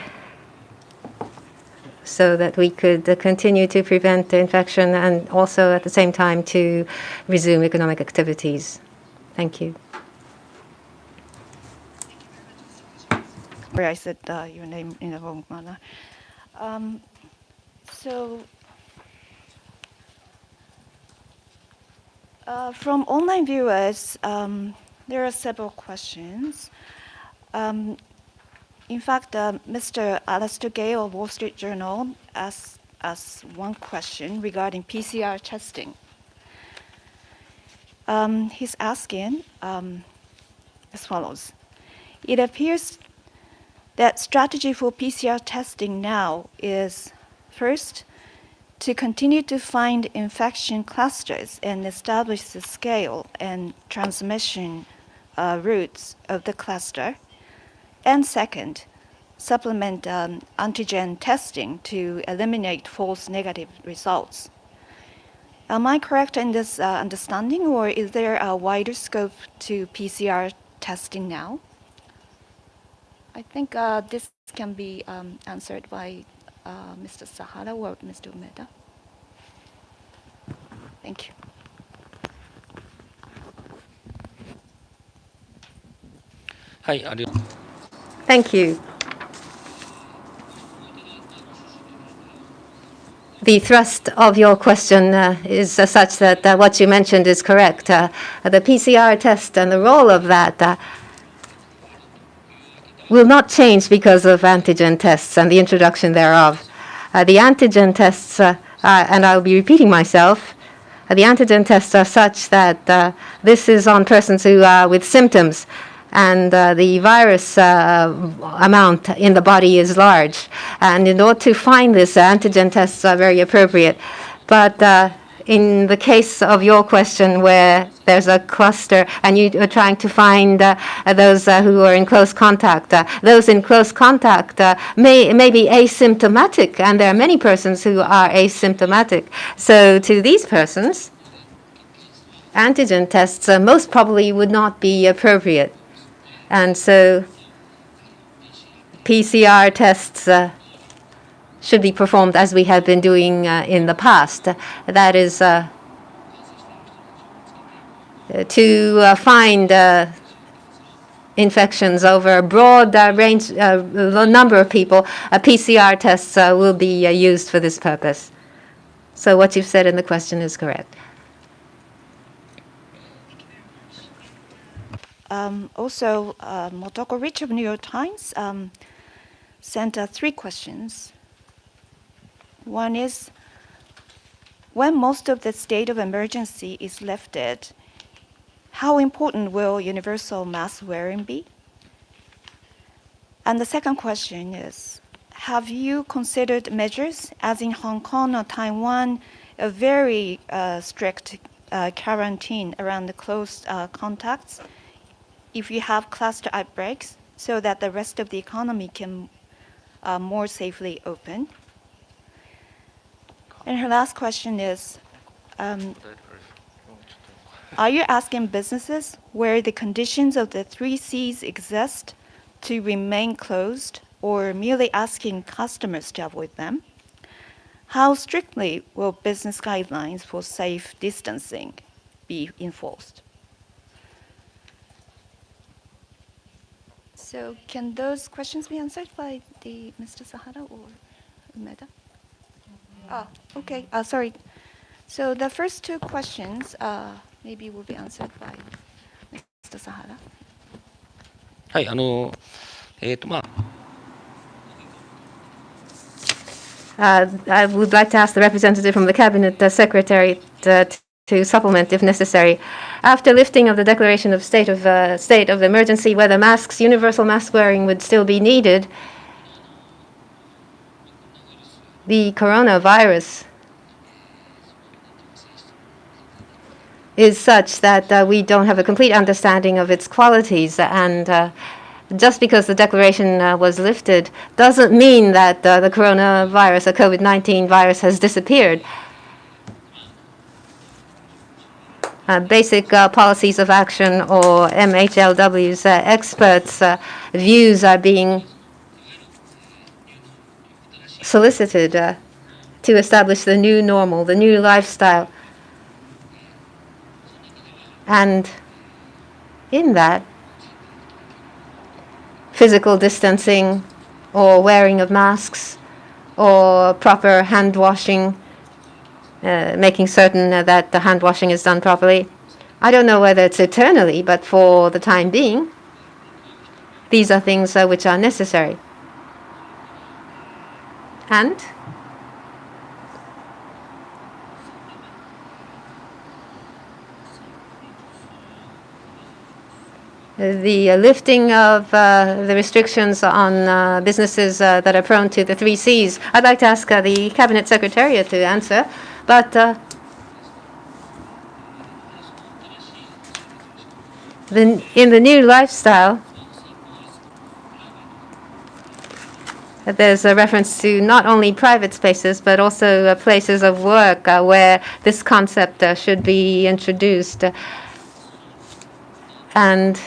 so that we could continue to prevent the infection and also at the same time to resume economic activities. Thank you. Where I said your name in the wrong manner. From online viewers, there are several questions. In fact, Mr. Alistair Gale of Wall Street Journal asked us one question regarding PCR testing. He's asking as follows. It appears that strategy for PCR testing now is, first, to continue to find infection clusters and establish the scale and transmission routes of the cluster. And second, supplement antigen testing to eliminate false negative results. Am I correct in this understanding, or is there a wider scope to PCR testing now? I think this can be answered by Mr. SAHARA or Mr. UMEDA. Thank you. Thank you. The thrust of your question is such that what you mentioned is correct. The PCR test and the role of that will not change because of antigen tests and the introduction thereof. The antigen tests, and I'll be repeating myself, the antigen tests are such that this is on persons who are with symptoms, and the virus amount in the body is large. And in order to find this, antigen tests are very appropriate. But in the case of your question where there's a cluster and you are trying to find those who are in close contact, those in close contact may be asymptomatic, and there are many persons who are asymptomatic. So to these persons, antigen tests most probably would not be appropriate. And so PCR tests should be performed as we have been doing in the past. That is to find infections over a broad range, number of people. PCR tests will be used for this purpose. So what you've said in the question is correct. Also, Motoko Rich of New York Times sent 3 questions. One is, when most of the state of emergency is lifted, how important will universal mask wearing be? And the second question is, have you considered measures, as in Hong Kong or Taiwan, a very strict quarantine around the close contacts if you have cluster outbreaks, so that the rest of the economy can more safely open? And her last question is, are you asking businesses where the conditions of the 3 Cs exist to remain closed, or merely asking customers to avoid them? How strictly will business guidelines for safe distancing be enforced? So can those questions be answered by Mr. SAHARA or UMEDA? Okay, sorry. So the first 2 questions maybe will be answered by Mr. Sahara. はい、I would like to ask the representative from the Cabinet Secretariat to supplement if necessary. After lifting of the declaration of state of emergency, whether masks, universal mask wearing would still be needed, the coronavirus is such that we don't have a complete understanding of its qualities, and just because the declaration was lifted doesn't mean that the coronavirus, the COVID-19 virus, has disappeared. Basic policies of action, or MHLW's experts' views are being solicited to establish the new normal, the new lifestyle. And in that, physical distancing or wearing of masks or proper hand washing, making certain that the hand washing is done properly. I don't know whether it's eternally, but for the time being, these are things which are necessary. And the lifting of the restrictions on businesses that are prone to the 3 Cs. I'd like to ask the Cabinet Secretariat to answer, but in the new lifestyle, there's a reference to not only private spaces, but also places of work where this concept should be introduced. And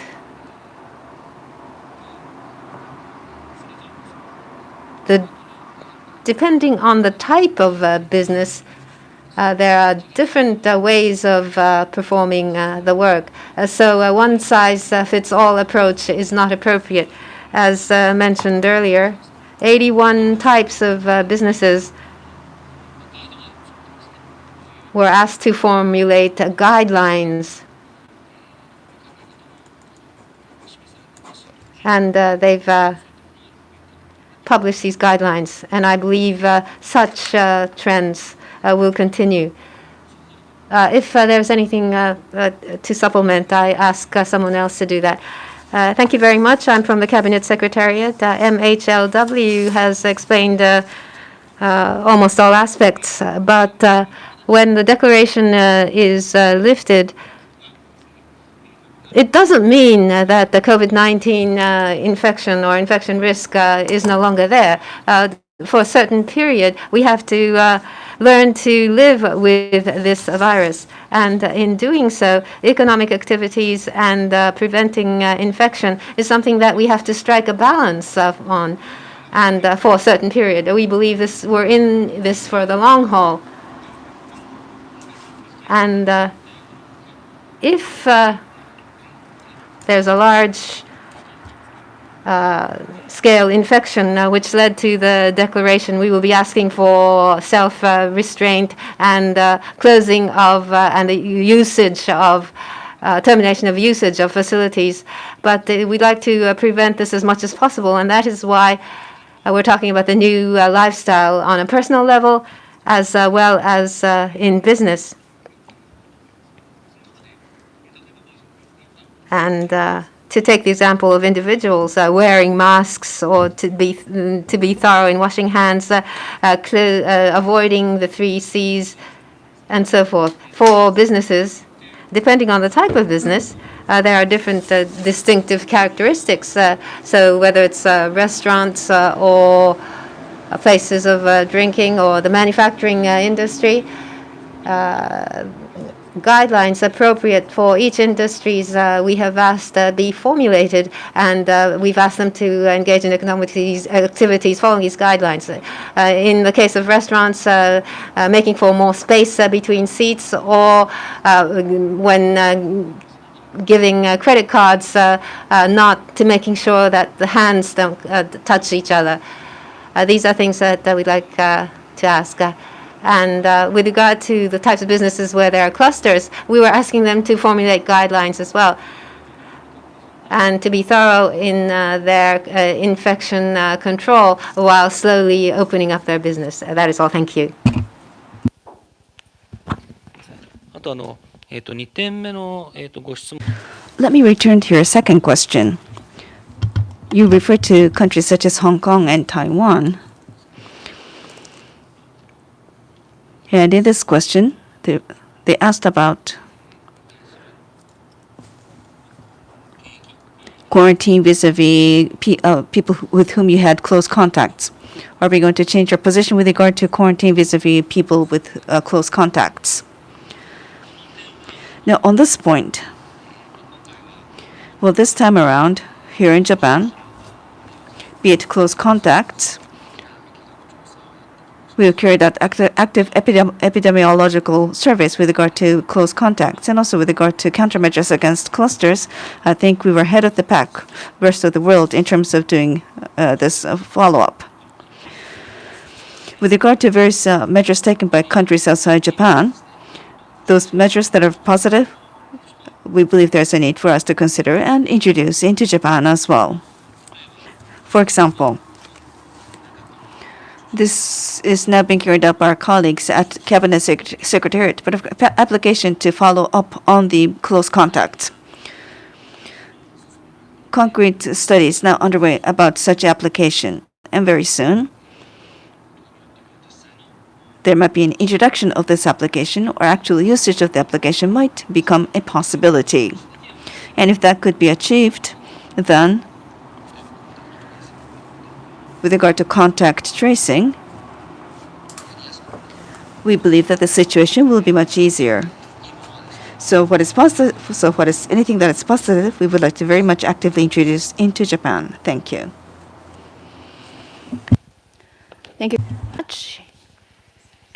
depending on the type of business, there are different ways of performing the work. So a one-size-fits-all approach is not appropriate. As mentioned earlier, 81 types of businesses were asked to formulate guidelines. And they've publish these guidelines, and I believe such trends will continue. If there's anything to supplement, I ask someone else to do that. Thank you very much. I'm from the Cabinet Secretariat. MHLW has explained almost all aspects, but when the declaration is lifted, it doesn't mean that the COVID-19 infection or infection risk is no longer there. For a certain period, we have to learn to live with this virus. And in doing so, economic activities and preventing infection is something that we have to strike a balance on. And for a certain period, we believe we're in this for the long haul. And if there's a large scale infection which led to the declaration, we will be asking for self-restraint and closing of and the usage of termination of usage of facilities. But we'd like to prevent this as much as possible, and that is why we're talking about the new lifestyle on a personal level as well as in business. And to take the example of individuals wearing masks, or to be thorough in washing hands, avoiding the 3 Cs, and so forth. For businesses, depending on the type of business, there are different distinctive characteristics. So whether it's restaurants or places of drinking or the manufacturing industry, guidelines appropriate for each industries we have asked be formulated, and we've asked them to engage in economic activities following these guidelines. In the case of restaurants, making for more space between seats, or when giving credit cards, not to making sure that the hands don't touch each other. These are things that we'd like to ask. And with regard to the types of businesses where there are clusters, we were asking them to formulate guidelines as well. and to be thorough in their infection control while slowly opening up their business. That is all. Thank you. あと2点目のご質問。 Let me return to your second question. You refer to countries such as Hong Kong and Taiwan. And in this question, they asked about quarantine vis-a-vis people with whom you had close contacts. Are we going to change our position with regard to quarantine vis-a-vis people with close contacts? Now, on this point, well, this time around, here in Japan, be it close contacts, we have carried out active epidemiological surveys with regard to close contacts and also with regard to countermeasures against clusters. I think we were ahead of the pack, rest of the world, in terms of doing this follow-up. With regard to various measures taken by countries outside Japan, those measures that are positive, we believe there's a need for us to consider and introduce into Japan as well. For example, this is now being carried out by our colleagues at Cabinet Secretariat, but an application to follow up on the close contacts. Concrete studies now underway about such application, and very soon there might be an introduction of this application, or actual usage of the application might become a possibility. And if that could be achieved, then with regard to contact tracing, we believe that the situation will be much easier. So what is positive? So what is anything that is positive? We would like to very much actively introduce into Japan. Thank you. Thank you very much.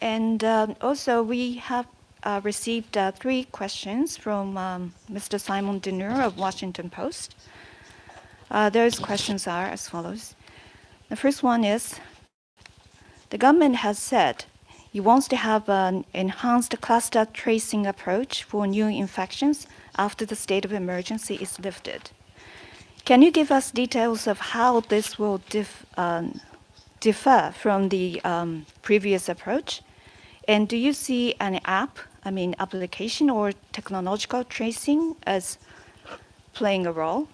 And also, we have received 3 questions from Mr. Simon Deneur of Washington Post. Those questions are as follows. The first one is, the government has said it wants to have an enhanced cluster tracing approach for new infections after the state of emergency is lifted. Can you give us details of how this will differ from the previous approach? And do you see an application or technological tracing as playing a role?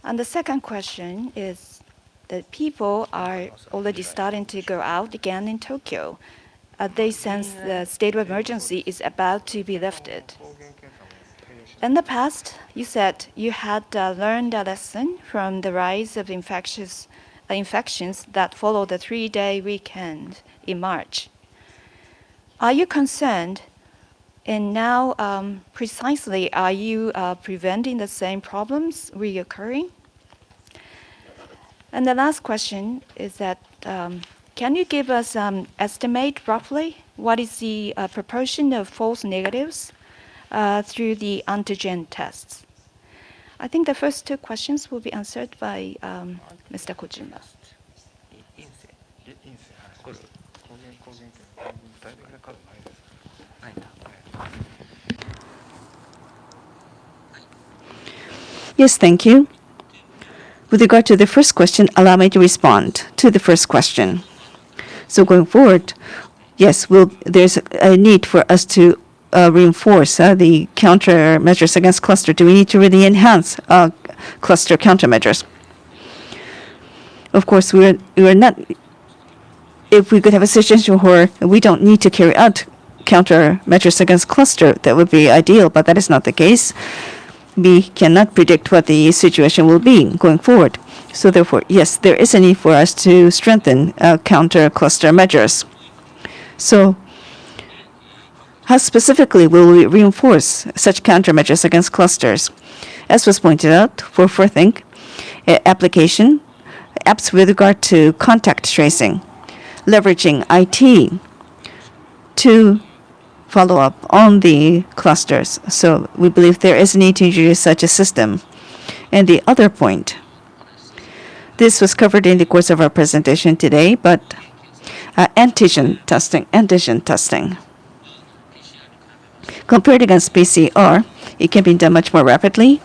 And the second question is that people are already starting to go out again in Tokyo. They sense the state of emergency is about to be lifted. In the past, you said you had learned a lesson from the rise of infections that followed the 3-day weekend in March. Are you concerned? And now, precisely, are you preventing the same problems reoccurring? And the last question is that, can you give us estimate roughly what is the proportion of false negatives through the antigen tests? I think the first 2 questions will be answered by Mr. Kojima. Yes, thank you. With regard to the first question, allow me to respond to the first question. So going forward, yes, there's a need for us to reinforce the countermeasures against cluster. Do we need to really enhance cluster countermeasures? Of course, we're not. If we could have a situation where we don't need to carry out countermeasures against cluster, that would be ideal, but that is not the case. We cannot predict what the situation will be going forward. So therefore, yes, there is a need for us to strengthen counter-cluster measures. So how specifically will we reinforce such countermeasures against clusters? As was pointed out, for fourth application, apps with regard to contact tracing, leveraging IT to follow up on the clusters. So we believe there is a need to introduce such a system. And the other point, this was covered in the course of our presentation today, but antigen testing. Compared against PCR, it can be done much more rapidly.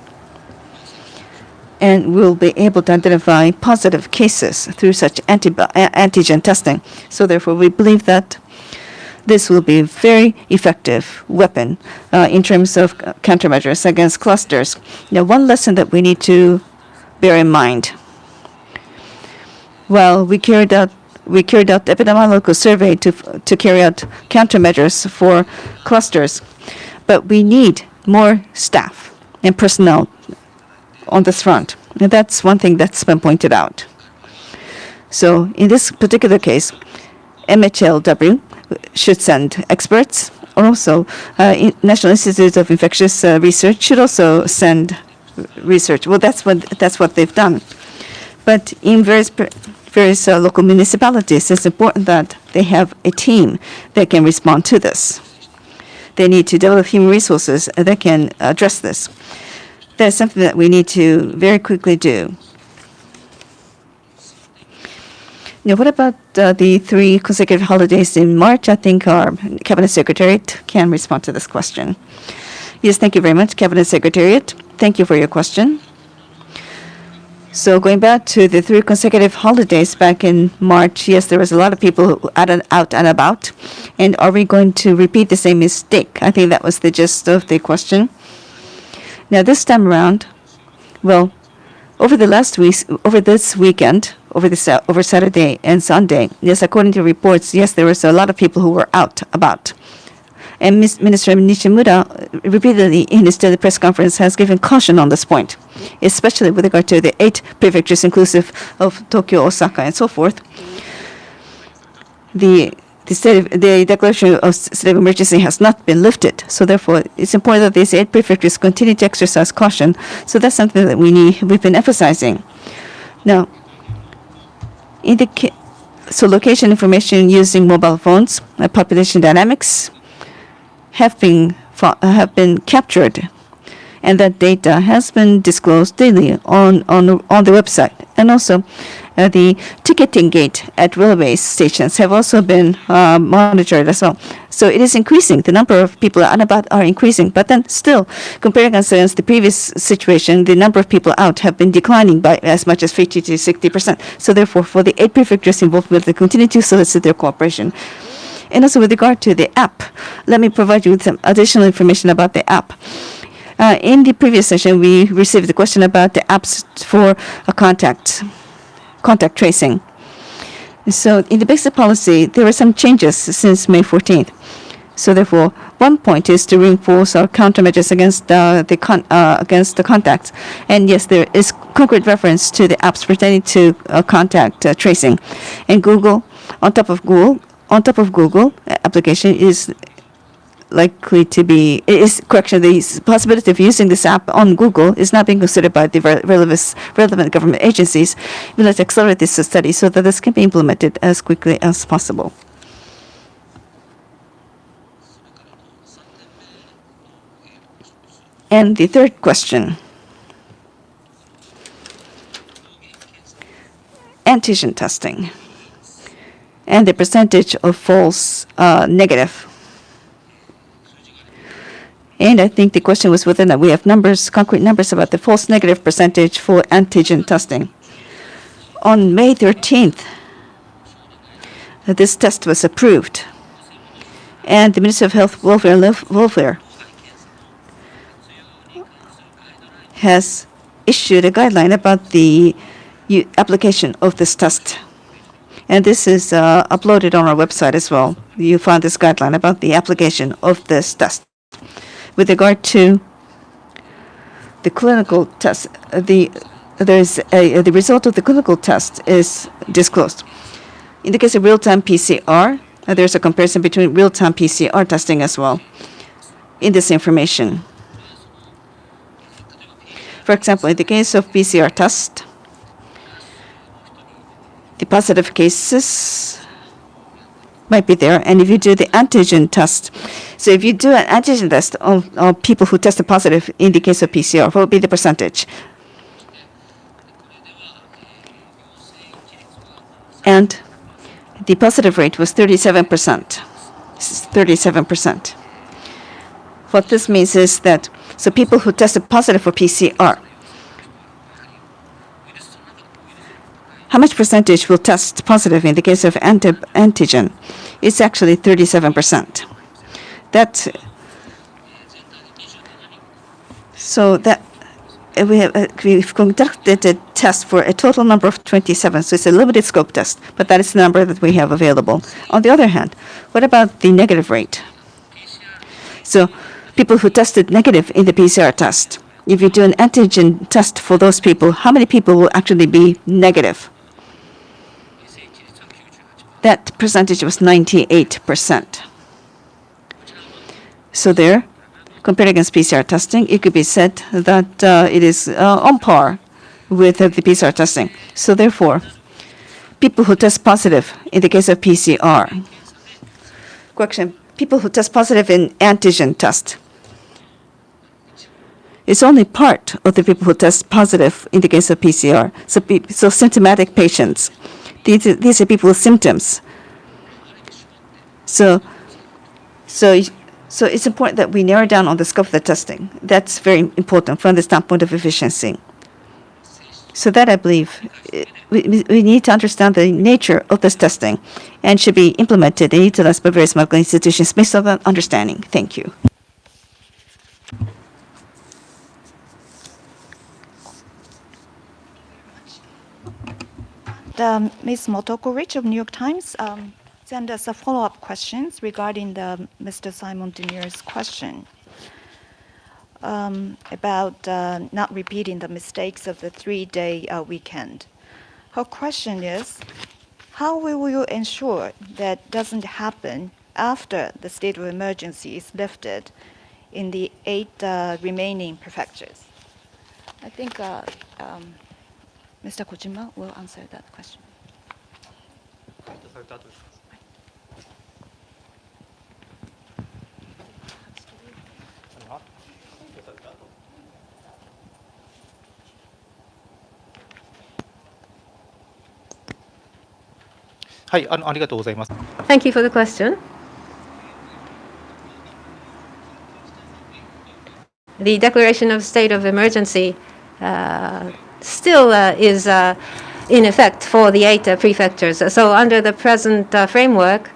and we'll be able to identify positive cases through such antigen testing. So therefore, we believe that this will be a very effective weapon in terms of countermeasures against clusters. Now, one lesson that we need to bear in mind. Well, we carried out epidemiological survey to carry out countermeasures for clusters, but we need more staff and personnel on this front. And that's one thing that's been pointed out. So in this particular case, MHLW should send experts, or also National Institute of Infectious Research should also send research. Well, that's what they've done. But in various local municipalities, it's important that they have a team that can respond to this. They need to develop human resources that can address this. That's something that we need to very quickly do. Now, what about the 3 consecutive holidays in March? I think our Cabinet Secretariat can respond to this question. Yes, thank you very much, Cabinet Secretariat. Thank you for your question. So going back to the 3 consecutive holidays back in March, yes, there was a lot of people out and about. And are we going to repeat the same mistake? I think that was the gist of the question. Now, this time around, well, over this weekend, over Saturday and Sunday, yes, according to reports, yes, there was a lot of people who were out about. And Minister Nishimura repeatedly in his daily press conference has given caution on this point, especially with regard to the 8 prefectures inclusive of Tokyo, Osaka, and so forth. The declaration of state of emergency has not been lifted. So therefore, it's important that these 8 prefectures continue to exercise caution. So that's something that we've been emphasizing. Now, so location information using mobile phones, population dynamics have been captured, and that data has been disclosed daily on the website. And also, the ticketing gate at railway stations have also been monitored as well. So it is increasing. The number of people out and about are increasing. But then still, comparing against the previous situation, the number of people out have been declining by as much as 50 to 60%. So therefore, for the 8 prefectures involved, we'll continue to solicit their cooperation. And also with regard to the app, let me provide you with some additional information about the app. In the previous session, we received the question about the apps for contact tracing. So in the basic policy, there were some changes since May 14th. So therefore, one point is to reinforce our countermeasures against the contacts. And yes, there is concrete reference to the apps pertaining to contact tracing. And Google, on top of Google application is likely to be, the possibility of using this app on Google is not being considered by the relevant government agencies. We'd like to accelerate this study so that this can be implemented as quickly as possible. And the third question, antigen testing and the percentage of false negative. And I think the question was whether or not we have concrete numbers about the false negative percentage for antigen testing. On May 13th, this test was approved. And the Ministry of Health, Welfare has issued a guideline about the application of this test. And this is uploaded on our website as well. You find this guideline about the application of this test. With regard to the clinical test, the result of the clinical test is disclosed. In the case of real-time PCR, there's a comparison between real-time PCR testing as well in this information. For example, in the case of PCR test, the positive cases might be there. And if you do the antigen test, so if you do an antigen test on people who tested positive in the case of PCR, what would be the percentage? And the positive rate was 37%. 37%. What this means is that, so people who tested positive for PCR, how much percentage will test positive in the case of antigen? It's actually 37%. So that we've conducted a test for a total number of 27. So it's a limited scope test, but that is the number that we have available. On the other hand, what about the negative rate? So people who tested negative in the PCR test, if you do an antigen test for those people, how many people will actually be negative? That percentage was 98%. So there, compared against PCR testing, it could be said that it is on par with the PCR testing. So therefore, people who test positive in the case of PCR, correction, people who test positive in antigen test, it's only part of the people who test positive in the case of PCR. So symptomatic patients, these are people with symptoms. So it's important that we narrow down on the scope of the testing. That's very important from the standpoint of efficiency. So that I believe we need to understand the nature of this testing and should be implemented and utilized by various medical institutions based on that understanding. Thank you. Ms. Motoko Rich of New York Times sent us a follow-up questions regarding Mr. Simon Demure's question about not repeating the mistakes of the 3-day weekend. Her question is, how will you ensure that doesn't happen after the state of emergency is lifted in the 8 remaining prefectures? I think Mr. KOJIMA will answer that question. はい、ありがとうございます。 Thank you for the question. The declaration of state of emergency still is in effect for the 8 prefectures. So under the present framework,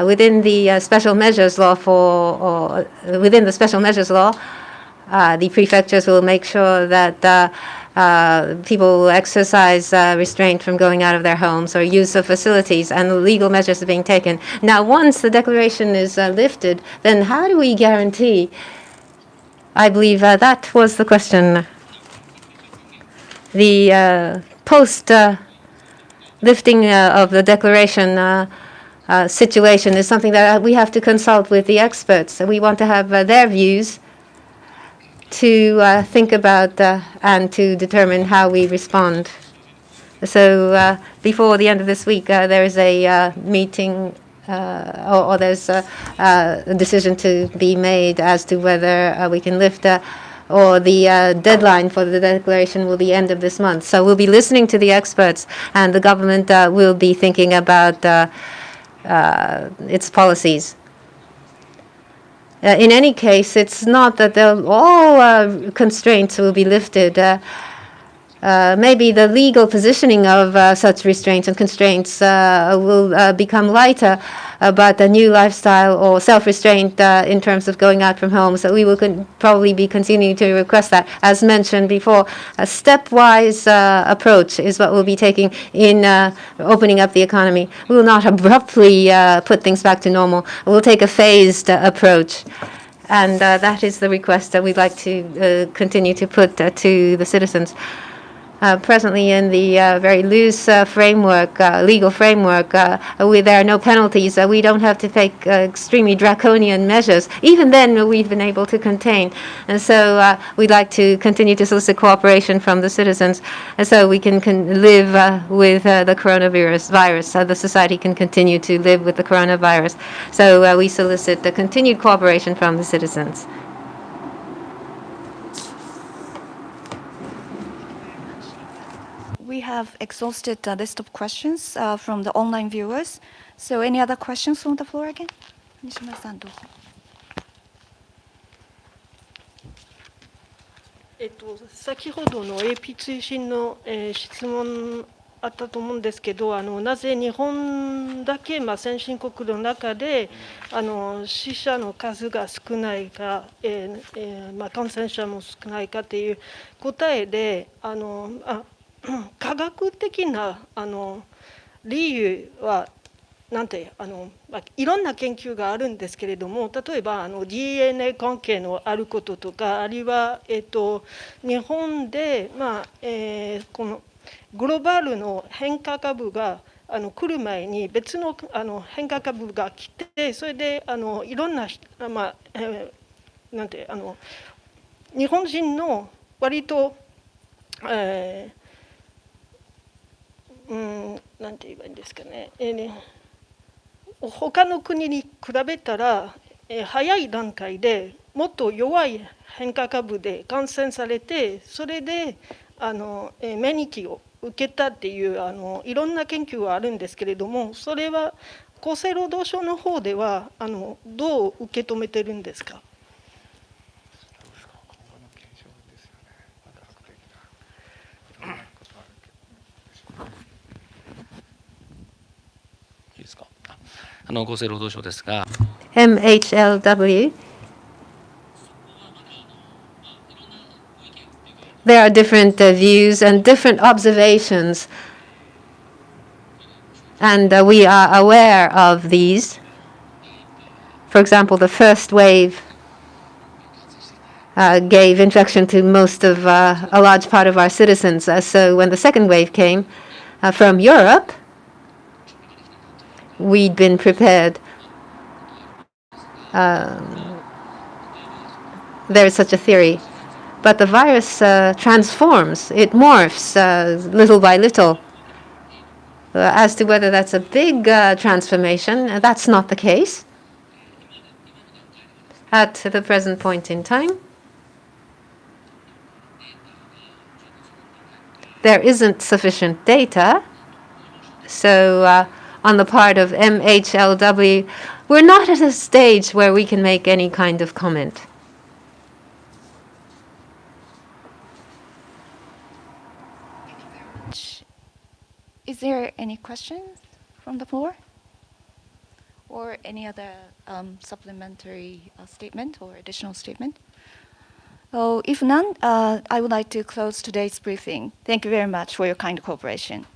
within the special measures law the prefectures will make sure that people exercise restraint from going out of their homes or use of facilities, and legal measures are being taken. Now, once the declaration is lifted, then how do we guarantee? I believe that was the question. The post lifting of the declaration situation is something that we have to consult with the experts. We want to have their views to think about and to determine how we respond. So before the end of this week, there is a meeting or there's a decision to be made as to whether we can lift or the deadline for the declaration will be end of this month. So we'll be listening to the experts, and the government will be thinking about its policies. In any case, it's not that all constraints will be lifted. Maybe the legal positioning of such restraints and constraints will become lighter, but a new lifestyle or self-restraint in terms of going out from home. So we will probably be continuing to request that. As mentioned before, a stepwise approach is what we'll be taking in opening up the economy. We will not abruptly put things back to normal. We'll take a phased approach. And that is the request that we'd like to continue to put to the citizens. Presently, in the very loose framework, legal framework, where there are no penalties, we don't have to take extremely draconian measures. Even then, we've been able to contain. And so we'd like to continue to solicit cooperation from the citizens, and so we can live with the coronavirus. The society can continue to live with the coronavirus. So we solicit the continued cooperation from the citizens. We have exhausted the list of questions from the online viewers. So any other questions from the floor again? Nishimura-san, どうぞ.先ほどの AP 通信の、質問あったと思うんですけど、なぜ日本だけ、先進国の中で死者の数が少ないか、感染者も少ないかという答えで科学的な理由はなんていろんな研究があるんですけれども、例えばDNA 関係のあることとか、あるいは、日本で、このグローバルの変化株が来る前に別の変化株が来て、それでいろんな、なんて日本人の割と、なんて言えばいいんですかね、他の国に比べたら早い段階でもっと弱い変化株で感染されて、それで免疫を受けたっていういろんな研究はあるんですけれども、それは厚生労働省の方ではどう受け止めてるんですか？いいですか。厚生労働省ですが、 MHLW, there are different views and different observations, and we are aware of these. For example, the first wave gave infection to most of a large part of our citizens. So when the second wave came from Europe, we'd been prepared. There is such a theory. But the virus transforms, it morphs little by little. As to whether that's a big transformation, that's not the case at the present point in time. There isn't sufficient data, so on the part of MHLW, we're not at a stage where we can make any kind of comment. Is there any questions from the floor? Or any other supplementary statement or additional statement? Oh, if none, I would like to close today's briefing. Thank you very much for your kind cooperation.